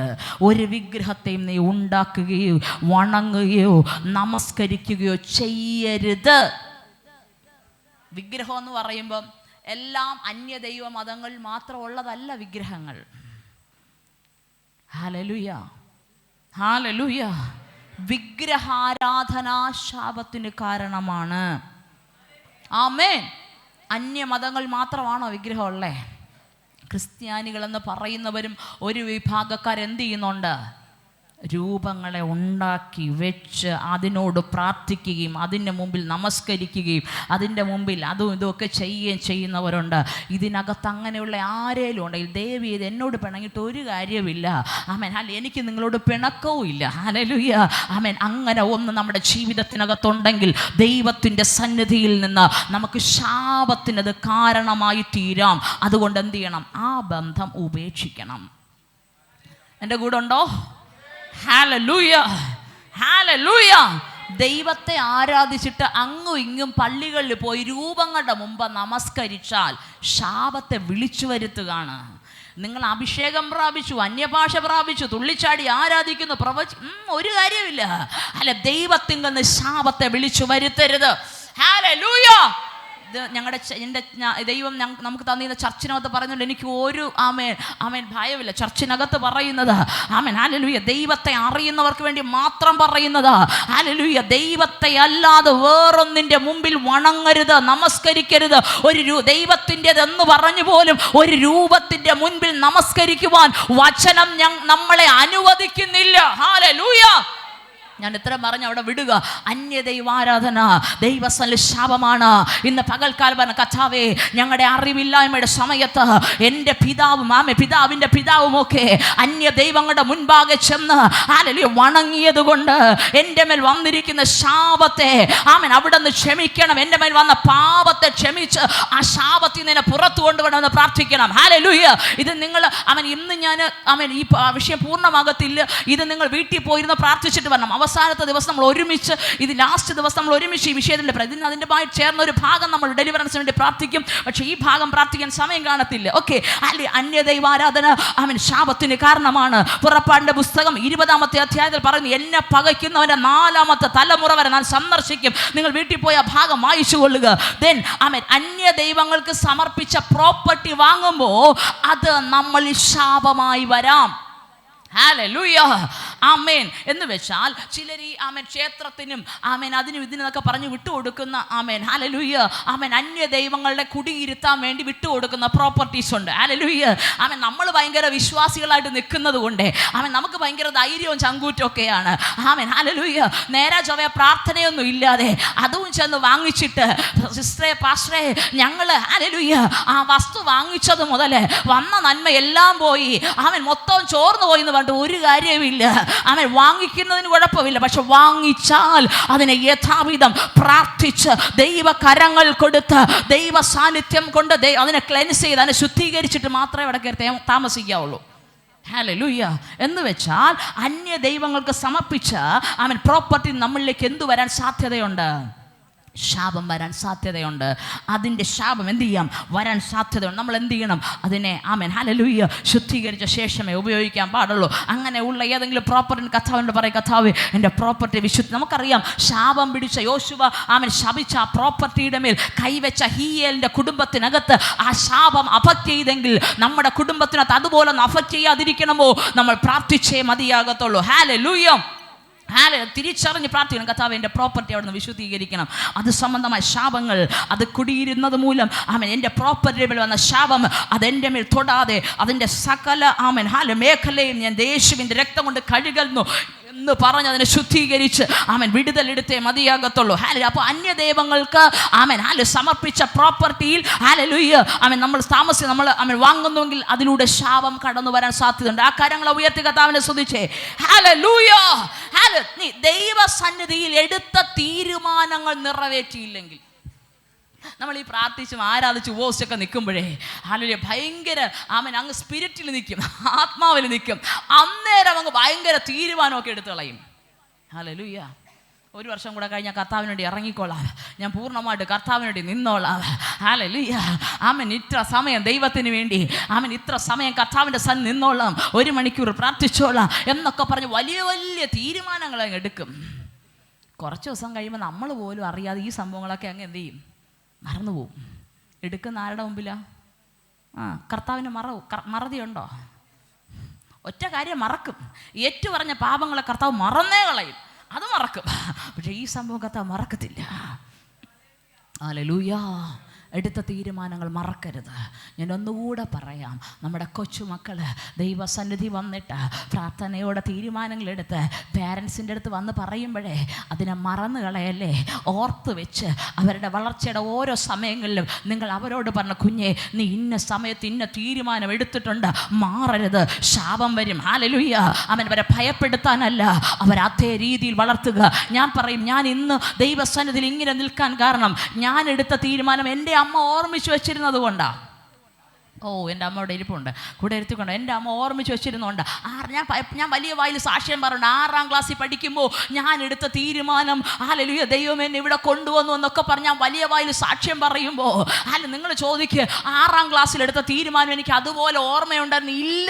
ഒരു വിഗ്രഹത്തെയും നീ ഉണ്ടാക്കുകയോ വണങ്ങുകയോ നമസ്കരിക്കുകയോ ചെയ്യരുത്. വിഗ്രഹം എന്ന് പറയുമ്പം എല്ലാം അന്യദൈവ മതങ്ങളിൽ മാത്രം ഉള്ളതല്ല വിഗ്രഹങ്ങൾ. ഹല്ലേലൂയ. ഹല്ലേലൂയ. വിഗ്രഹാരാധന ശാപത്തിന് കാരണമാണ്. ആമേൻ. അന്യമതങ്ങൾ മാത്രമാണോ വിഗ്രഹമുള്ളേ? ക്രിസ്ത്യാനികളെന്ന് പറയുന്നവരും ഒരു വിഭാഗക്കാരെന്ത് ചെയ്യുന്നുണ്ട്? രൂപങ്ങളെ ഉണ്ടാക്കി വെച്ച് അതിനോട് പ്രാർത്ഥിക്കുകയും അതിൻ്റെ മുമ്പിൽ നമസ്കരിക്കുകയും അതിൻ്റെ മുമ്പിൽ അതും ഇതുമൊക്കെ ചെയ്യുന്നവരുണ്ട്. ഇതിനകത്ത് അങ്ങനെയുള്ള ആരേലും ഉണ്ടെങ്കിൽ ദയവ് ചെയ്ത് എന്നോട് പിണങ്ങിയിട്ട് ഒരു കാര്യമില്ല. എനിക്ക് നിങ്ങളോട് പിണക്കവും ഇല്ല. ഹല്ലേലൂയ. അങ്ങനെ ഒന്ന് നമ്മുടെ ജീവിതത്തിനകത്തുണ്ടെങ്കിൽ ദൈവത്തിൻ്റെ സന്നിധിയിൽ നിന്ന് നമുക്ക് ശാപത്തിനത് കാരണമായി തീരാം. അതുകൊണ്ട് എന്ത് ചെയ്യണം? ആ ബന്ധം ഉപേക്ഷിക്കണം. എൻ്റെ കൂടെ ഉണ്ടോ? ഹല്ലേലൂയ. ഹല്ലേലൂയ. ദൈവത്തെ ആരാധിച്ചിട്ട് അങ്ങും ഇങ്ങും പള്ളികളിൽ പോയി രൂപങ്ങളുടെ മുമ്പ് നമസ്കരിച്ചാൽ ശാപത്തെ വിളിച്ചു വരുത്തുകയാണ്. നിങ്ങൾ അഭിഷേകം പ്രാപിച്ചു, അന്യഭാഷ പ്രാപിച്ചു, തുള്ളിച്ചാടി ആരാധിക്കുന്നു, ഒരു കാര്യമില്ല. അല്ല, ദൈവത്തിൽ നിന്ന് ശാപത്തെ വിളിച്ചു വരുത്തരുത്. ഹല്ലേലൂയ. എൻ്റെ ദൈവം നമുക്ക് തന്നിരുന്ന ചർച്ചിനകത്ത് പറയുന്നുണ്ട്, എനിക്ക് ഒരു ഭയമില്ല. ചർച്ചിനകത്ത് പറയുന്നത് ഹല്ലേലൂയ ദൈവത്തെ അറിയുന്നവർക്ക് വേണ്ടി മാത്രം പറയുന്നത്. ഹല്ലേലൂയ. ദൈവത്തെ അല്ലാതെ വേറൊന്നിൻ്റെ മുമ്പിൽ വണങ്ങരുത്, നമസ്കരിക്കരുത്. ഒരു ദൈവത്തിൻ്റെതെന്ന് പറഞ്ഞു പോലും ഒരു രൂപത്തിൻ്റെ മുൻപിൽ നമസ്കരിക്കുവാൻ വചനം നമ്മളെ അനുവദിക്കുന്നില്ല. ഹല്ലേലൂയ. ഞാൻ ഇത്ര പറഞ്ഞ് അവിടെ വിടുക. അന്യദൈവാരാധന ദൈവസന്നിധിയിൽ ശാപമാണ്. ഇന്ന് പകൽക്കാലം പറഞ്ഞ കർത്താവേ, ഞങ്ങളുടെ അറിവില്ലായ്മയുടെ സമയത്ത് എൻ്റെ പിതാവിൻ്റെ പിതാവുമൊക്കെ അന്യ ദൈവങ്ങളുടെ മുൻപാകെ ചെന്ന് ഹല്ലേലൂയ വണങ്ങിയത് കൊണ്ട് എൻ്റെ മേൽ വന്നിരിക്കുന്ന ശാപത്തെ അവിടെ നിന്ന് ക്ഷമിക്കണം. എൻ്റെ മേൽ വന്ന പാപത്തെ ക്ഷമിച്ച് ആ ശാപത്തിൽ നിന്ന് പുറത്തു കൊണ്ടുവരണമെന്ന് പ്രാർത്ഥിക്കണം. ഹല്ലേലൂയ. ഇത് നിങ്ങൾ ഇന്ന് ഞാൻ ഈ വിഷയം പൂർണ്ണമാകത്തില്ല. ഇത് നിങ്ങൾ വീട്ടിൽ പോയിരുന്ന് പ്രാർത്ഥിച്ചിട്ട് വരണം. അവസാനത്തെ ദിവസം നമ്മൾ ഒരുമിച്ച്, ഇത് ലാസ്റ്റ് ദിവസം നമ്മൾ ഒരുമിച്ച് ഈ വിഷയത്തിൻ്റെ അതിൻ്റെമായി ചേർന്ന ഒരു ഭാഗം നമ്മൾ ഡെലിവറൻസിന് വേണ്ടി പ്രാർത്ഥിക്കും. പക്ഷേ ഈ ഭാഗം പ്രാർത്ഥിക്കാൻ സമയം കാണത്തില്ല. ഓക്കെ, അല്ലെ അന്യദൈവാരാധന ശാപത്തിന് കാരണമാണ്. പുറപ്പാടിൻ്റെ പുസ്തകം 20-ാമത്തെ അധ്യായത്തിൽ പറയുന്നു, എന്നെ പകയ്ക്കുന്നവൻ്റെ 4-ാമത്തെ തലമുറ വരെ ഞാൻ സന്ദർശിക്കും. നിങ്ങൾ വീട്ടിൽ പോയി ആ ഭാഗം വായിച്ചു കൊള്ളുക. ദെൻ അന്യ ദൈവങ്ങൾക്ക് സമർപ്പിച്ച പ്രോപ്പർട്ടി വാങ്ങുമ്പോൾ അത് നമ്മളിൽ ശാപമായി വരാം. ഹല്ലേലൂയ, ആമേൻ. എന്ന് വെച്ചാൽ ചിലർ ഈ ക്ഷേത്രത്തിനും അതിനും ഇതിനൊക്കെ പറഞ്ഞ് വിട്ടുകൊടുക്കുന്ന ഹല്ലേലൂയ അന്യ ദൈവങ്ങളുടെ കുടിയിരുത്താൻ വേണ്ടി വിട്ടുകൊടുക്കുന്ന പ്രോപ്പർട്ടീസ് ഉണ്ട്. ഹല്ലേലൂയ. നമ്മൾ ഭയങ്കര വിശ്വാസികളായിട്ട് നിൽക്കുന്നത് കൊണ്ട് നമുക്ക് ഭയങ്കര ധൈര്യവും ചങ്കൂറ്റും ഒക്കെയാണ്. ഹല്ലേലൂയ. നേരെ ചൊവ്വേ പ്രാർത്ഥനയൊന്നും ഇല്ലാതെ അതും ചെന്ന് വാങ്ങിച്ചിട്ട്, സിസ്റ്ററെ പാസ്റ്ററെ ഞങ്ങൾ ഹല്ലേലൂയ ആ വസ്തു വാങ്ങിച്ചത് മുതൽ വന്ന നന്മ എല്ലാം പോയി, മൊത്തം ചോർന്നു പോയി എന്ന് പറഞ്ഞിട്ട് ഒരു കാര്യവുമില്ല. വാങ്ങിക്കുന്നതിന് കുഴപ്പമില്ല, പക്ഷെ വാങ്ങിച്ചാൽ അതിനെ യഥാവിധം പ്രാർത്ഥിച്ച് ദൈവകരങ്ങൾ കൊടുത്ത് ദൈവ സാന്നിധ്യം കൊണ്ട് അതിനെ ക്ലെൻസ് ചെയ്ത് അതിനെ ശുദ്ധീകരിച്ചിട്ട് മാത്രമേ അവിടെ കയറി താമസിക്കാവുള്ളൂ. ഹല്ലേലൂയ. എന്ന് വെച്ചാൽ അന്യ ദൈവങ്ങൾക്ക് സമർപ്പിച്ച പ്രോപ്പർട്ടി നമ്മളിലേക്ക് എന്തു വരാൻ സാധ്യതയുണ്ട്? ശാപം വരാൻ സാധ്യതയുണ്ട്. അതിൻ്റെ ശാപം എന്ത് ചെയ്യാം? വരാൻ സാധ്യതയുണ്ട്. നമ്മൾ എന്ത് ചെയ്യണം? അതിനെ ഹല്ലേലൂയ ശുദ്ധീകരിച്ച ശേഷമേ ഉപയോഗിക്കാൻ പാടുള്ളൂ. അങ്ങനെയുള്ള ഏതെങ്കിലും പ്രോപ്പർട്ടി കർത്താവിനോട് പറയും, കർത്താവ് എൻ്റെ പ്രോപ്പർട്ടി വിശുദ്ധ. നമുക്കറിയാം ശാപം പിടിച്ച യോശുവ ശപിച്ച ആ പ്രോപ്പർട്ടിയുടെ മേൽ കൈവച്ച ഹീയേലിൻ്റെ കുടുംബത്തിനകത്ത് ആ ശാപം അഫക്റ്റ് ചെയ്തെങ്കിൽ നമ്മുടെ കുടുംബത്തിനകത്ത് അതുപോലെ ഒന്ന് അഫക്റ്റ് ചെയ്യാതിരിക്കണമോ നമ്മൾ പ്രാർത്ഥിച്ചേ മതിയാകത്തുള്ളൂ. ഹല്ലേലൂയ. തിരിച്ചറിഞ്ഞ് പ്രാർത്ഥിക്കണം, കർത്താവ് എൻ്റെ പ്രോപ്പർട്ടി അവിടെ നിന്ന് വിശുദ്ധീകരിക്കണം. അത് സംബന്ധമായ ശാപങ്ങൾ അത് കുടിയിരുന്നത് മൂലം എൻ്റെ പ്രോപ്പർട്ടി മേൽ വന്ന ശാപം അതെൻ്റെ മേൽ തൊടാതെ അതിൻ്റെ സകല മേഖലയും ഞാൻ യേശുവിൻ്റെ രക്തം കൊണ്ട് കഴുകുന്നു എന്ന് പറഞ്ഞ് അതിനെ ശുദ്ധീകരിച്ച് വിടുതലെടുത്തേ മതിയാകത്തുള്ളൂ. അപ്പോൾ അന്യദൈവങ്ങൾക്ക് സമർപ്പിച്ച പ്രോപ്പർട്ടിയിൽ നമ്മൾ നമ്മൾ വാങ്ങുന്നുവെങ്കിൽ അതിലൂടെ ശാപം കടന്നു വരാൻ സാധ്യതയുണ്ട്. ആ കാര്യങ്ങളെ ഉയർത്തി കർത്താവിനെ സ്തുതിച്ചേ. ഹല്ലേലൂയ. നീ ദൈവസന്നിധിയിൽ എടുത്ത തീരുമാനങ്ങൾ നിറവേറ്റിയില്ലെങ്കിൽ, നമ്മൾ ഈ പ്രാർത്ഥിച്ചും ആരാധിച്ച് ഉപവസിച്ചൊക്കെ നിൽക്കുമ്പോഴേ ഹല്ലേലൂയ ഭയങ്കര അങ്ങ് സ്പിരിറ്റിൽ നിൽക്കും, ആത്മാവിൽ നിൽക്കും. അന്നേരം അങ്ങ് ഭയങ്കര തീരുമാനമൊക്കെ എടുത്ത് കളയും. ഹല്ലേലൂയ. 1 വർഷം കൂടെ കഴിഞ്ഞാൽ കർത്താവിന് വേണ്ടി ഇറങ്ങിക്കൊള്ളാം, ഞാൻ പൂർണ്ണമായിട്ട് കർത്താവിന് വേണ്ടി നിന്നോളാം. ഹല്ലേലൂയ. ഇത്ര സമയം ദൈവത്തിന് വേണ്ടി, ഇത്ര സമയം കർത്താവിൻ്റെ സന്നിധിയിൽ നിന്നോളാം, 1 മണിക്കൂർ പ്രാർത്ഥിച്ചോളാം എന്നൊക്കെ പറഞ്ഞ് വലിയ വലിയ തീരുമാനങ്ങൾ അങ്ങ് എടുക്കും. കുറച്ച് ദിവസം കഴിയുമ്പോൾ നമ്മൾ പോലും അറിയാതെ ഈ സംഭവങ്ങളൊക്കെ അങ്ങ് എന്ത് ചെയ്യും? മറന്നുപോകും. എടുക്കുന്ന ആരുടെ മുമ്പിലാ? കർത്താവിന് മറതിയുണ്ടോ? ഒറ്റ കാര്യം മറക്കും. ഏറ്റു പറഞ്ഞ പാപങ്ങളെ കർത്താവ് മറന്നേ കളയും, അത് മറക്കും. പക്ഷെ ഈ സംഭവം കർത്താവ് മറക്കത്തില്ല. ഹല്ലേലൂയ. എടുത്ത തീരുമാനങ്ങൾ മറക്കരുത്. ഞാൻ ഒന്നുകൂടെ പറയാം, നമ്മുടെ കൊച്ചുമക്കൾ ദൈവസന്നിധി വന്നിട്ട് പ്രാർത്ഥനയോടെ തീരുമാനങ്ങളെടുത്ത് പേരൻസിൻ്റെ അടുത്ത് വന്ന് പറയുമ്പോഴേ അതിനെ മറന്നു കളയല്ലേ, ഓർത്ത് വെച്ച് അവരുടെ വളർച്ചയുടെ ഓരോ സമയങ്ങളിലും നിങ്ങൾ അവരോട് പറഞ്ഞ, കുഞ്ഞെ നീ ഇന്ന സമയത്ത് ഇന്ന തീരുമാനം എടുത്തിട്ടുണ്ട്, മാറരുത്, ശാപം വരും. ഹല്ലേലൂയ. അവരെ ഭയപ്പെടുത്താനല്ല, അവരതേ രീതിയിൽ വളർത്തുക. ഞാൻ പറയും, ഞാൻ ഇന്ന് ദൈവസന്നിധിയിൽ ഇങ്ങനെ നിൽക്കാൻ കാരണം ഞാൻ എടുത്ത തീരുമാനം എൻ്റെ അമ്മ ഓർമ്മിച്ച് വെച്ചിരുന്നത് കൊണ്ടാണ്. എൻ്റെ അമ്മയുടെ ഇരിപ്പുണ്ട്, കൂടെ ഇരുത്തിക്കൊണ്ട് എൻ്റെ അമ്മ ഓർമ്മിച്ച് വെച്ചിരുന്നുണ്ട്. ഞാൻ വലിയ വായിൽ സാക്ഷ്യം പറഞ്ഞുണ്ട്. 6-ാം ക്ലാസ്സിൽ പഠിക്കുമ്പോൾ ഞാൻ എടുത്ത തീരുമാനം, ഹല്ലേലൂയ, ദൈവം എന്നെ ഇവിടെ കൊണ്ടുവന്നു എന്നൊക്കെ പറഞ്ഞ് ഞാൻ വലിയ വായിൽ സാക്ഷ്യം പറയുമ്പോൾ നിങ്ങൾ ചോദിക്കുക, 6-ാം ക്ലാസ്സിൽ എടുത്ത തീരുമാനം എനിക്ക് അതുപോലെ ഓർമ്മയുണ്ടെന്ന് ഇല്ല.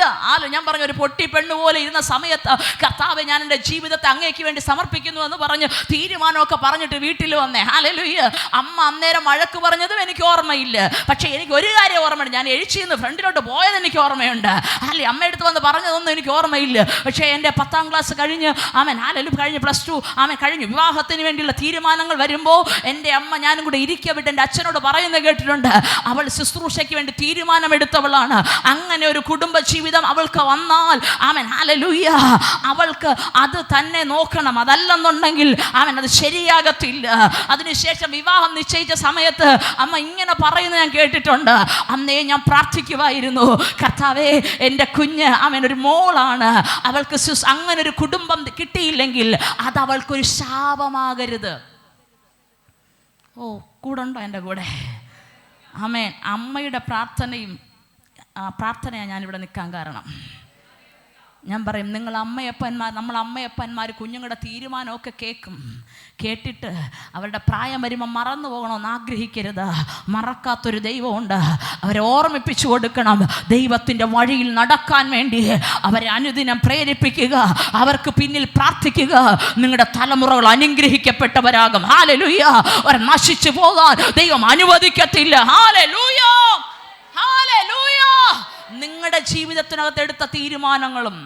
ഞാൻ പറഞ്ഞ ഒരു പൊട്ടി പെണ്ണ് പോലെ ഇരുന്ന സമയത്ത്, കർത്താവേ ഞാൻ എൻ്റെ ജീവിതത്തെ അങ്ങേക്ക് വേണ്ടി സമർപ്പിക്കുന്നു എന്ന് പറഞ്ഞ് തീരുമാനമൊക്കെ പറഞ്ഞിട്ട് വീട്ടിൽ വന്നേ. ഹല്ലേലൂയ. അമ്മ അന്നേരം വഴക്ക് പറഞ്ഞതും എനിക്ക് ഓർമ്മയില്ല. പക്ഷേ എനിക്ക് ഒരു കാര്യം ഓർമ്മയുണ്ട്, ഞാൻ എഴുച്ചി നിന്ന് ഫ്രണ്ടിലോട്ട് പോയത് എനിക്ക് ഓർമ്മയുണ്ട്. അല്ലെ, അമ്മയടുത്ത് വന്ന് പറഞ്ഞതൊന്നും എനിക്ക് ഓർമ്മയില്ല. പക്ഷേ എൻ്റെ 10ാം ക്ലാസ് കഴിഞ്ഞ് കഴിഞ്ഞ് +2 കഴിഞ്ഞ് വിവാഹത്തിന് വേണ്ടിയുള്ള തീരുമാനങ്ങൾ വരുമ്പോൾ എൻ്റെ അമ്മ ഞാനും കൂടെ ഇരിക്കവിട്ട് എൻ്റെ അച്ഛനോട് പറയുന്നത് കേട്ടിട്ടുണ്ട്. അവൾ ശുശ്രൂഷയ്ക്ക് വേണ്ടി തീരുമാനമെടുത്തവളാണ്. അങ്ങനെ ഒരു കുടുംബ ജീവിതം അവൾക്ക് വന്നാൽ ഹല്ലേലൂയ, അവൾക്ക് അത് തന്നെ നോക്കണം. അതല്ലെന്നുണ്ടെങ്കിൽ അത് ശരിയാകത്തില്ല. അതിനുശേഷം വിവാഹം നിശ്ചയിച്ച സമയത്ത് അമ്മ ഇങ്ങനെ പറയുന്നത് ഞാൻ കേട്ടിട്ടുണ്ട്. അന്നേ ഞാൻ പ്രാർത്ഥിക്കുമായിരുന്നു, കർത്താവേ എൻ്റെ കുഞ്ഞ് ഒരു മോളാണ്, അവൾക്ക് അങ്ങനെ ഒരു കുടുംബം കിട്ടിയില്ലെങ്കിൽ അത് അവൾക്കൊരു ശാപമാകരുത്. ഓ, കൂടെ ഉണ്ടോ എൻ്റെ കൂടെ? അമ്മയുടെ പ്രാർത്ഥനയാണ് ഞാനിവിടെ നിൽക്കാൻ കാരണം. ഞാൻ പറയും, നമ്മൾ അമ്മയപ്പന്മാർ കുഞ്ഞുങ്ങളുടെ തീരുമാനമൊക്കെ കേട്ടിട്ട് അവരുടെ പ്രായം വരുമ്പോൾ മറന്നു പോകണമെന്ന് ആഗ്രഹിക്കരുത്. മറക്കാത്തൊരു ദൈവമുണ്ട്. അവരെ ഓർമ്മിപ്പിച്ചു കൊടുക്കണം. ദൈവത്തിൻ്റെ വഴിയിൽ നടക്കാൻ വേണ്ടി അവരെ അനുദിനം പ്രേരിപ്പിക്കുക, അവർക്ക് പിന്നിൽ പ്രാർത്ഥിക്കുക. നിങ്ങളുടെ തലമുറകൾ അനുഗ്രഹിക്കപ്പെട്ടവരാകും. ഹല്ലേലൂയ. അവർ നശിച്ചു പോകാൻ ദൈവം അനുവദിക്കത്തില്ല. Hallelujah, hallelujah. നിങ്ങളുടെ ജീവിതത്തിനകത്ത് എടുത്ത തീരുമാനങ്ങളും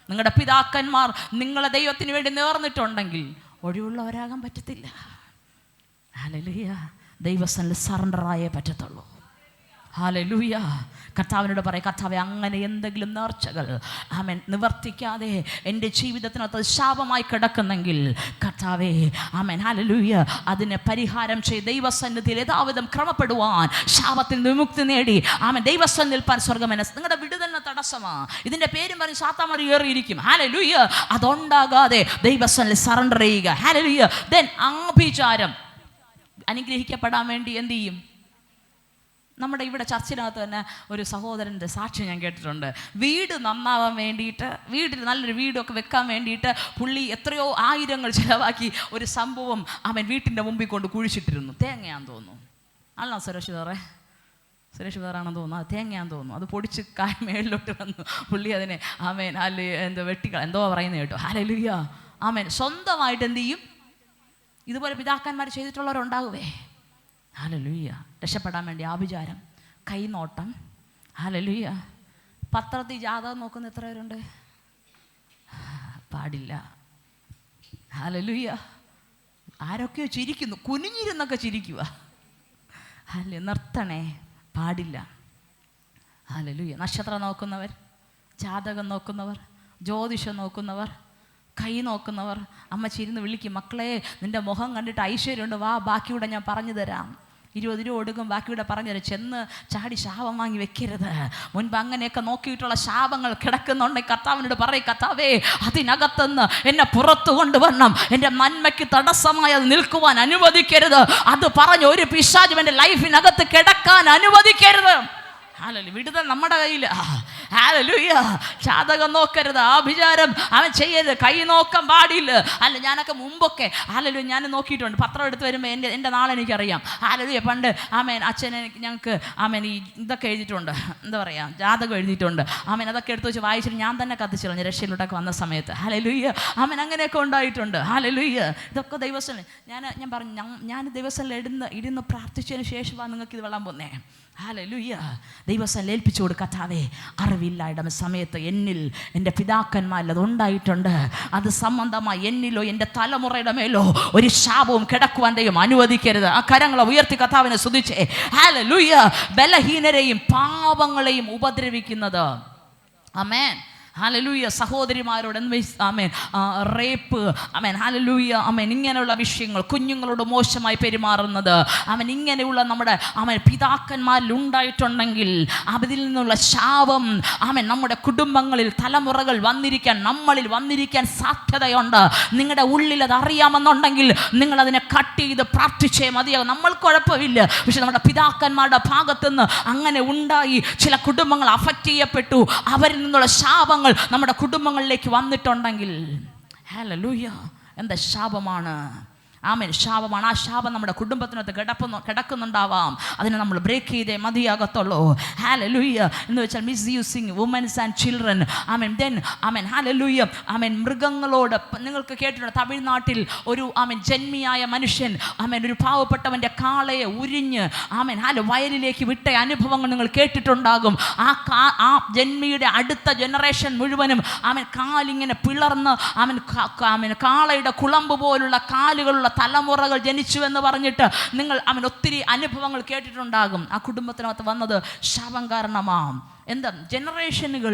നിങ്ങളുടെ പിതാക്കന്മാർ നിങ്ങളെ ദൈവത്തിന് വേണ്ടി നേർന്നിട്ടുണ്ടെങ്കിൽ ഒഴിവുള്ളവരാകാൻ പറ്റത്തില്ല. ഹല്ലേലൂയ. ദൈവസന്നിധിയിൽ സറണ്ടറായേ പറ്റത്തുള്ളൂ. ഹല്ലേലൂയ. കർത്താവിനോട് പറയും, കർത്താവേ, അങ്ങനെ എന്തെങ്കിലും നേർച്ചകൾ നിവർത്തിക്കാതെ എൻ്റെ ജീവിതത്തിനകത്ത് ശാപമായി കിടക്കുന്നെങ്കിൽ കർത്താവേ ഹല്ലേലൂയ, അതിനെ പരിഹാരം ചെയ്ത് ദൈവസന്നിധിയിൽ യഥാവിധം ക്രമപ്പെടുവാൻ, ശാപത്തിൽ വിമുക്തി നേടി ദൈവസന്നിധിയിൽ സ്വർഗ്ഗമെന്ന നിങ്ങളുടെ വിടുതലിന് തടസ്സമാണ്. ഇതിൻ്റെ പേരും പറഞ്ഞ് സാത്താന്മാർ ഏറിയിരിക്കും. ഹല്ലേലൂയ. അതുണ്ടാകാതെ ദൈവസന്നിധിയിൽ സറണ്ടർ ചെയ്യുക. ഹല്ലേലൂയ. ദെൻ ആഭിചാരം അനുഗ്രഹിക്കപ്പെടാൻ വേണ്ടി എന്ത് ചെയ്യും? നമ്മുടെ ഇവിടെ ചർച്ചിനകത്ത് തന്നെ ഒരു സഹോദരൻ്റെ സാക്ഷി ഞാൻ കേട്ടിട്ടുണ്ട്. വീട് നന്നാവാൻ വേണ്ടിയിട്ട്, വീട്ടിൽ നല്ലൊരു വീടൊക്കെ വെക്കാൻ വേണ്ടിയിട്ട് പുള്ളി എത്രയോ ആയിരങ്ങൾ ചിലവാക്കി ഒരു സംഭവം വീട്ടിൻ്റെ മുമ്പിൽ കൊണ്ട് കുഴിച്ചിട്ടിരുന്നു. തേങ്ങയാന്ന് തോന്നുന്നു. അല്ല സുരേഷ് വേറാണെന്ന് തോന്നുന്നു. അത് തേങ്ങയാന്ന് തോന്നുന്നു. അത് പൊടിച്ച് മേളിലോട്ട് വന്നു. പുള്ളി അതിനെ വെട്ടിക്കൾ എന്തോ പറയുന്നത് കേട്ടോ. ഹല്ലേലൂയ. സ്വന്തമായിട്ട് എന്ത് ചെയ്യും? ഇതുപോലെ പിതാക്കന്മാർ ചെയ്തിട്ടുള്ളവരുണ്ടാകുവേ. ഹല്ലേലൂയ. രക്ഷപ്പെടാൻ വേണ്ടി ആഭിചാരം, കൈനോട്ടം. ഹല്ലേലൂയ. പത്രത്തിൽ ജാതകം നോക്കുന്ന എത്ര പേരുണ്ട്? പാടില്ല. ഹല്ലേലൂയ. ആരൊക്കെയോ ചിരിക്കുന്നു, കുനിഞ്ഞിരുന്നൊക്കെ ചിരിക്കുക. നിർത്തണേ, പാടില്ല. ഹല്ലേലൂയ. നക്ഷത്രം നോക്കുന്നവർ, ജാതകം നോക്കുന്നവർ, ജ്യോതിഷം നോക്കുന്നവർ, കൈ നോക്കുന്നവർ അമ്മച്ചിരുന്ന് വിളിക്കും, മക്കളെ നിൻ്റെ മുഖം കണ്ടിട്ട് ഐശ്വര്യമുണ്ട്, വാ ബാക്കിയൂടെ ഞാൻ പറഞ്ഞു തരാം. 20 രൂപ കൊടുക്കും, ബാക്കിയൂടെ പറഞ്ഞു തരാം. ചെന്ന് ചാടി ശാപം വാങ്ങി വെക്കരുത്. മുൻപ് അങ്ങനെയൊക്കെ നോക്കിയിട്ടുള്ള ശാപങ്ങൾ കിടക്കുന്നുണ്ടെങ്കിൽ കർത്താവിനോട് പറയും, കർത്താവേ, അതിനകത്തുനിന്ന് എന്നെ പുറത്തു കൊണ്ടുവരണം. എൻ്റെ നന്മയ്ക്ക് തടസ്സമായി അത് നിൽക്കുവാൻ അനുവദിക്കരുത്. അത് പറഞ്ഞ് ഒരു പിശാചും എൻ്റെ ലൈഫിനകത്ത് കിടക്കാൻ അനുവദിക്കരുത്. ഹല്ലേലൂയ. വിടുതൽ നമ്മുടെ കയ്യിൽ. ഹല്ലേലൂയ. ജാതകം നോക്കരുത്, ആഭിചാരം ചെയ്യരുത്, കൈ നോക്കാൻ പാടില്ല. ഞാനൊക്കെ മുമ്പൊക്കെ ഹല്ലേലൂയ ഞാൻ നോക്കിയിട്ടുണ്ട്. പത്രം എടുത്ത് വരുമ്പോൾ എൻ്റെ നാളെനിക്കറിയാം. ഹല്ലേലൂയ. പണ്ട് അച്ഛനെ ഞങ്ങൾക്ക് ഈ ഇതൊക്കെ എഴുതിയിട്ടുണ്ട്, എന്താ പറയുക, ജാതകം എഴുതിയിട്ടുണ്ട്. അതൊക്കെ എടുത്ത് വെച്ച് വായിച്ചിട്ട് ഞാൻ തന്നെ കത്തിച്ചില്ല രക്ഷയിലോട്ടൊക്കെ വന്ന സമയത്ത്. ഹല്ലേലൂയ. അങ്ങനെയൊക്കെ ഉണ്ടായിട്ടുണ്ട്. ഹല്ലേലൂയ. ഇതൊക്കെ ദൈവസ്ഥലം ഞാൻ പറഞ്ഞു, ഞാൻ ദിവസം ഇരുന്ന് പ്രാർത്ഥിച്ചതിന് ശേഷമാണ് നിങ്ങൾക്ക് ഇത് വെള്ളം പോന്നേ. ഹല്ലേലൂയ. ദൈവസ്ഥലം ഏൽപ്പിച്ചു കൊടുക്കുക. കർത്താവേ, അറിവില്ലായിടം സമയത്ത് എന്നിൽ എൻ്റെ പിതാക്കന്മാരിൽ അത് ഉണ്ടായിട്ടുണ്ട്. അത് സംബന്ധമായി എന്നിലോ എൻ്റെ തലമുറയുടെ മേലോ ഒരു ശാപവും കിടക്കുവാൻ ദൈവം അനുവദിക്കരുത്. ആ കരങ്ങളെ ഉയർത്തി കർത്താവിനെ സ്തുതിച്ചേ. ഹല്ലേലൂയ. ബലഹീനരെയും പാപങ്ങളെയും ഉപദ്രവിക്കുന്നത്. ആമേൻ. ഹല്ലേലൂയ. സഹോദരിമാരോട് റേപ്പ്, ഹല്ലേലൂയ, ഇങ്ങനെയുള്ള വിഷയങ്ങൾ, കുഞ്ഞുങ്ങളോട് മോശമായി പെരുമാറുന്നത്, ഇങ്ങനെയുള്ള നമ്മുടെ പിതാക്കന്മാരിൽ ഉണ്ടായിട്ടുണ്ടെങ്കിൽ അതിൽ നിന്നുള്ള ശാപം നമ്മുടെ കുടുംബങ്ങളിൽ തലമുറകൾ നമ്മളിൽ വന്നിരിക്കാൻ സാധ്യതയുണ്ട്. നിങ്ങളുടെ ഉള്ളിൽ അത് അറിയാമെന്നുണ്ടെങ്കിൽ നിങ്ങളതിനെ കട്ട് ചെയ്ത് പ്രാർത്ഥിച്ചേ മതിയാകും. നമ്മൾ കുഴപ്പമില്ല, പക്ഷെ നമ്മുടെ പിതാക്കന്മാരുടെ ഭാഗത്തുനിന്ന് അങ്ങനെ ഉണ്ടായി ചില കുടുംബങ്ങൾ അഫക്റ്റ് ചെയ്യപ്പെട്ടു. അവരിൽ നിന്നുള്ള ശാപം നമ്മുടെ കുടുംബങ്ങളിലേക്ക് വന്നിട്ടുണ്ടെങ്കിൽ, ഹല്ലേലൂയ, എന്താ ശാപമാണ്. ആമേൻ. ശാപമാണ്. ആ ശാപം നമ്മുടെ കുടുംബത്തിനകത്ത് കിടക്കുന്നുണ്ടാവാം. അതിനെ നമ്മൾ ബ്രേക്ക് ചെയ്തേ മതിയാകത്തുള്ളൂ. ഹല്ലേലൂയ. എന്ന് വെച്ചാൽ misusing womens and children. Amen. Then amen hallelujah. Amen. മൃഗങ്ങളോട് നിങ്ങൾക്ക് കേട്ടിട്ടുണ്ട്, തമിഴ്നാട്ടിൽ ഒരു ജന്മിയായ മനുഷ്യൻ ഒരു പാവപ്പെട്ടവൻ്റെ കാളയെ ഉരിഞ്ഞ് വയലിലേക്ക് വിട്ട അനുഭവങ്ങൾ നിങ്ങൾ കേട്ടിട്ടുണ്ടാകും. ആ ജന്മിയുടെ അടുത്ത ജനറേഷൻ മുഴുവനും കാലിങ്ങനെ പിളർന്ന് കാളയുടെ കുളമ്പ് പോലുള്ള കാലുകളുള്ള തലമുറകൾ ജനിച്ചു എന്ന് പറഞ്ഞിട്ട് നിങ്ങൾ ഒത്തിരി അനുഭവങ്ങൾ കേട്ടിട്ടുണ്ടാകും. ആ കുടുംബത്തിനകത്ത് വന്നത് ശാപം കാരണമാം. എന്താ? ജനറേഷനുകൾ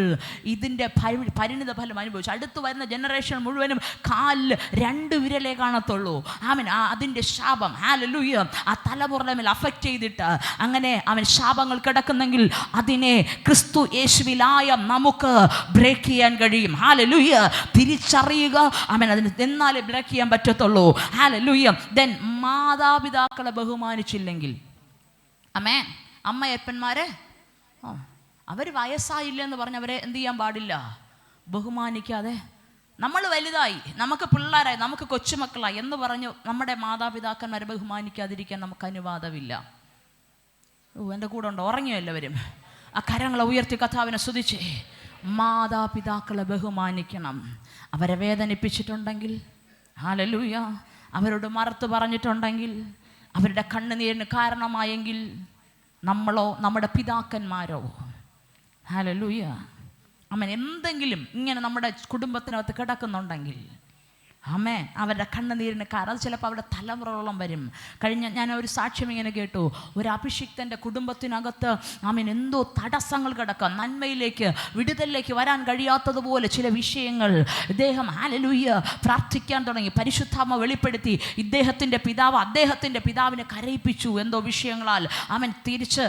ഇതിൻ്റെ പരിണിത ഫലം അനുഭവിച്ചു. അടുത്ത് വരുന്ന ജനറേഷൻ മുഴുവനും കാലിൽ 2 വിരലേ കാണത്തുള്ളൂ. അതിൻ്റെ ശാപം ഹല്ലേലൂയ ആ തലമുറയുടെ മേൽ അഫക്റ്റ് ചെയ്തിട്ട് അങ്ങനെ ശാപങ്ങൾ കിടക്കുന്നെങ്കിൽ അതിനെ ക്രിസ്തു യേശുവിലായ നമുക്ക് ബ്രേക്ക് ചെയ്യാൻ കഴിയും. ഹല്ലേലൂയ. തിരിച്ചറിയുക. അതിന് എന്നാലേ ബ്രേക്ക് ചെയ്യാൻ പറ്റത്തുള്ളൂ. ഹല്ലേലൂയ. ദെൻ മാതാപിതാക്കളെ ബഹുമാനിച്ചില്ലെങ്കിൽ, അമ്മയപ്പന്മാരെ അവർ വയസ്സായില്ല എന്ന് പറഞ്ഞ് അവരെ എന്ത് ചെയ്യാൻ പാടില്ല? ബഹുമാനിക്കാതെ. നമ്മൾ വലുതായി, നമുക്ക് പിള്ളേരായി, നമുക്ക് കൊച്ചുമക്കളായി എന്ന് പറഞ്ഞ് നമ്മുടെ മാതാപിതാക്കന്മാരെ ബഹുമാനിക്കാതിരിക്കാൻ നമുക്ക് അനുവാദമില്ല. എൻ്റെ കൂടെ ഉണ്ടോ? ഉറങ്ങിയോ എല്ലാവരും? ആ കരങ്ങളെ ഉയർത്തി കർത്താവിനെ സ്തുതിച്ചേ. മാതാപിതാക്കളെ ബഹുമാനിക്കണം. അവരെ വേദനിപ്പിച്ചിട്ടുണ്ടെങ്കിൽ, ഹല്ലേലൂയ, അവരോട് മറുത്ത് പറഞ്ഞിട്ടുണ്ടെങ്കിൽ, അവരുടെ കണ്ണുനീരിന് കാരണമായെങ്കിൽ, നമ്മളോ നമ്മുടെ പിതാക്കന്മാരോ ഹല്ലേലൂയ എന്തെങ്കിലും ഇങ്ങനെ നമ്മുടെ കുടുംബത്തിനകത്ത് കിടക്കുന്നുണ്ടെങ്കിൽ അവരുടെ കണ്ണുനീരിന് കാരണം അത് ചിലപ്പോൾ അവരുടെ തലമുറകളോളം വരും. ഞാൻ ഒരു സാക്ഷ്യം ഇങ്ങനെ കേട്ടു. ഒരു അഭിഷിക്തൻ്റെ കുടുംബത്തിനകത്ത് എന്തോ തടസ്സങ്ങൾ കിടക്കുക, നന്മയിലേക്ക് വിടുതലിലേക്ക് വരാൻ കഴിയാത്തതുപോലെ ചില വിഷയങ്ങൾ. ഇദ്ദേഹം ഹല്ലേലൂയ പ്രാർത്ഥിക്കാൻ തുടങ്ങി. പരിശുദ്ധാത്മ വെളിപ്പെടുത്തി അദ്ദേഹത്തിൻ്റെ പിതാവിനെ കരയിപ്പിച്ചു എന്തോ വിഷയങ്ങളാൽ. തിരിച്ച്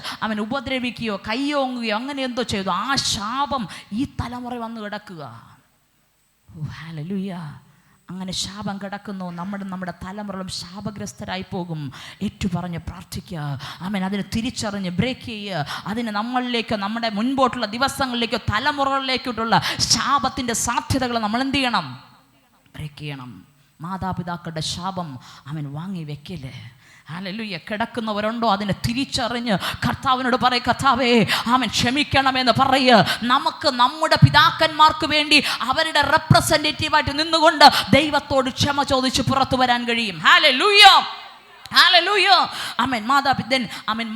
ഉപദ്രവിക്കുകയോ കയ്യോങ്ങുകയോ അങ്ങനെ എന്തോ ചെയ്തു. ആ ശാപം ഈ തലമുറ വന്ന് കിടക്കുക. ഹല്ലേലൂയ. അങ്ങനെ ശാപം കിടക്കുന്നു. നമ്മുടെ തലമുറകളും ശാപഗ്രസ്തരായി പോകും. ഏറ്റുപറഞ്ഞ് പ്രാർത്ഥിക്കുക. അതിനെ തിരിച്ചറിഞ്ഞ് ബ്രേക്ക് ചെയ്യുക. അതിന് നമ്മളിലേക്ക്, നമ്മുടെ മുൻപോട്ടുള്ള ദിവസങ്ങളിലേക്കോ തലമുറകളിലേക്കോട്ടുള്ള ശാപത്തിൻ്റെ സാധ്യതകൾ നമ്മൾ എന്ത് ചെയ്യണം? ബ്രേക്ക് ചെയ്യണം. മാതാപിതാക്കളുടെ ശാപം വാങ്ങി വെക്കല്. ഹല്ലേലൂയ. കിടക്കുന്നവരുണ്ടോ അതിനെ തിരിച്ചറിഞ്ഞ് കർത്താവിനോട് പറയും, കർത്താവേ ക്ഷമിക്കണമെന്ന് പറയുക. നമുക്ക് നമ്മുടെ പിതാക്കന്മാർക്ക് വേണ്ടി അവരുടെ റെപ്രസെൻറ്റേറ്റീവായിട്ട് നിന്നുകൊണ്ട് ദൈവത്തോട് ക്ഷമ ചോദിച്ച് പുറത്തു വരാൻ കഴിയും. ഹല്ലേലൂയ. ഹല്ലേലൂയ.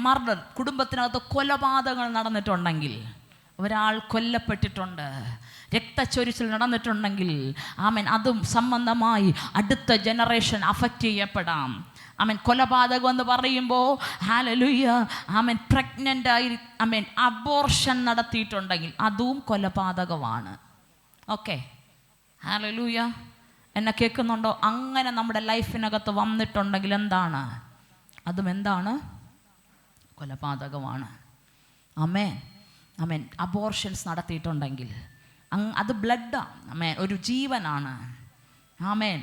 മർഡർ, കുടുംബത്തിനകത്ത് കൊലപാതകങ്ങൾ നടന്നിട്ടുണ്ടെങ്കിൽ, ഒരാൾ കൊല്ലപ്പെട്ടിട്ടുണ്ട്, രക്തച്ചൊരിച്ചിൽ നടന്നിട്ടുണ്ടെങ്കിൽ അതും സംബന്ധമായി അടുത്ത ജനറേഷൻ അഫക്റ്റ് ചെയ്യപ്പെടാം. കൊലപാതകം എന്ന് പറയുമ്പോൾ ഹല്ലേലൂയ പ്രഗ്നൻ്റ് ആയി അബോർഷൻ നടത്തിയിട്ടുണ്ടെങ്കിൽ അതും കൊലപാതകമാണ്. Okay, hallelujah. എന്നെ കേൾക്കുന്നുണ്ടോ? അങ്ങനെ നമ്മുടെ ലൈഫിനകത്ത് വന്നിട്ടുണ്ടെങ്കിൽ എന്താണ്? അതും എന്താണ്? കൊലപാതകമാണ്. അബോർഷൻസ് നടത്തിയിട്ടുണ്ടെങ്കിൽ അത് ബ്ലഡാണ്, ഒരു ജീവനാണ്.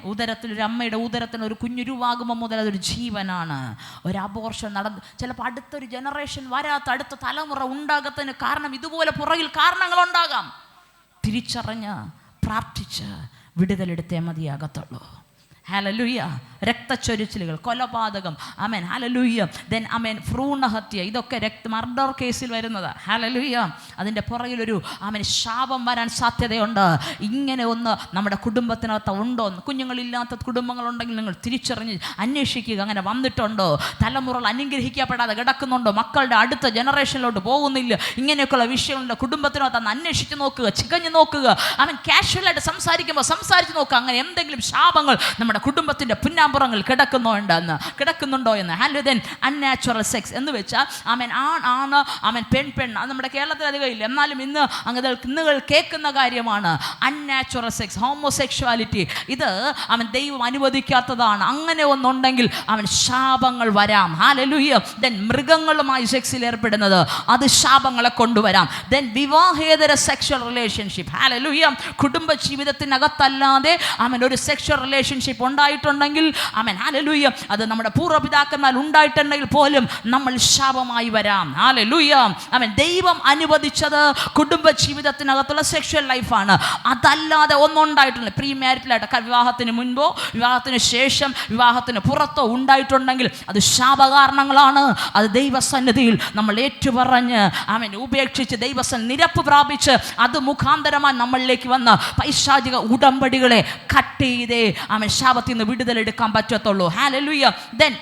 ഉദരത്തിൽ, ഒരു അമ്മയുടെ ഉദരത്തിന് ഒരു കുഞ്ഞുരുവാകുമ്പോൾ മുതൽ അതൊരു ജീവനാണ്. ഒരു അബോർഷൻ ചിലപ്പോൾ അടുത്തൊരു ജനറേഷൻ വരാത്ത അടുത്ത തലമുറ ഉണ്ടാകത്തതിന് കാരണം ഇതുപോലെ പുറകിൽ കാരണങ്ങളുണ്ടാകാം. തിരിച്ചറിഞ്ഞ് പ്രാർത്ഥിച്ച് വിടുതലെടുത്തേ മതിയാകത്തുള്ളൂ. ഹല്ലേലൂയ. രക്തച്ചൊരിച്ചിലുകൾ, കൊലപാതകം, ഹല്ലേലൂയ. ദെൻ ഭ്രൂണഹത്യ, ഇതൊക്കെ മർഡർ കേസിൽ വരുന്നത്. ഹല്ലേലൂയ. അതിൻ്റെ പുറകിലൊരു ശാപം വരാൻ സാധ്യതയുണ്ട്. ഇങ്ങനെ ഒന്ന് നമ്മുടെ കുടുംബത്തിനകത്ത് ഉണ്ടോ? കുഞ്ഞുങ്ങളില്ലാത്ത കുടുംബങ്ങളുണ്ടെങ്കിൽ നിങ്ങൾ തിരിച്ചറിഞ്ഞ് അന്വേഷിക്കുക. അങ്ങനെ വന്നിട്ടുണ്ടോ? തലമുറകൾ അനുഗ്രഹിക്കപ്പെടാതെ കിടക്കുന്നുണ്ടോ? മക്കളുടെ അടുത്ത ജനറേഷനിലോട്ട് പോകുന്നില്ല. ഇങ്ങനെയൊക്കെയുള്ള വിഷയങ്ങളുടെ കുടുംബത്തിനകത്ത് അന്ന് അന്വേഷിച്ച് നോക്കുക, ചികഞ്ഞ് നോക്കുക. കാഷ്വലായിട്ട് സംസാരിച്ച് നോക്കുക. അങ്ങനെ എന്തെങ്കിലും ശാപങ്ങൾ നമ്മുടെ കുടുംബത്തിൻ്റെ പിന്നാമ്പുറങ്ങൾ കിടക്കുന്നുണ്ടോ എന്ന്. അൺനാച്ചുറൽ സെക്സ് എന്ന് വെച്ചാൽ ആണ് പെൺ അത് നമ്മുടെ കേരളത്തിൽ അധികം ഇല്ല, എന്നാലും ഇന്ന് കേൾക്കുന്ന കാര്യമാണ്. അൺനാച്ചുറൽ സെക്സ്, ഹോമോസെക്ഷുവാലിറ്റി, ഇത് ദൈവം അനുവദിക്കാത്തതാണ്. അങ്ങനെ ഒന്നുണ്ടെങ്കിൽ ശാപങ്ങൾ വരാം. ഹല്ലേലൂയ. ദെൻ മൃഗങ്ങളുമായി സെക്സിൽ ഏർപ്പെടുന്നത്, അത് ശാപങ്ങളെ കൊണ്ടുവരാം. ദെൻ വിവാഹേതര സെക്ഷൽ റിലേഷൻഷിപ്പ്, ഹല്ലേലൂയ, കുടുംബ ജീവിതത്തിനകത്തല്ലാതെ ഒരു സെക്ഷൽ റിലേഷൻഷിപ്പ് ഉണ്ടായിട്ടുണ്ടെങ്കിൽ ആമേൻ ഹല്ലേലൂയ, അത് നമ്മുടെ പൂർവ്വപിതാക്കന്മാർ ഉണ്ടായിട്ടുണ്ടെങ്കിൽ പോലും നമ്മൾ ശാപമായി വരാം. ഹല്ലേലൂയ. ആമേൻ. ദൈവം അനുവദിച്ചത് കുടുംബ ജീവിതത്തിനകത്തുള്ള സെക്ഷൽ ലൈഫാണ്. അതല്ലാതെ ഒന്നും ഉണ്ടായിട്ടില്ല. പ്രീ മാരിറ്റലായിട്ട് വിവാഹത്തിന് മുൻപോ വിവാഹത്തിന് ശേഷം വിവാഹത്തിന് പുറത്തോ ഉണ്ടായിട്ടുണ്ടെങ്കിൽ അത് ശാപകാരണങ്ങളാണ്. അത് ദൈവസന്നിധിയിൽ നമ്മൾ ഏറ്റുപറഞ്ഞ് ആമേൻ ഉപേക്ഷിച്ച് ദൈവസന്നിധി നിരപ്പ് പ്രാപിച്ച് അത് മുഖാന്തരമായി നമ്മളിലേക്ക് വന്ന പൈശാചിക ഉടമ്പടികളെ കട്ട് ചെയ്തേ ആമേൻ ശാപത്തിൽ നിന്ന് വിടുതലെടുക്കാൻ പറ്റത്തുള്ളൂ. ഹല്ലേലൂയ. ദെൻ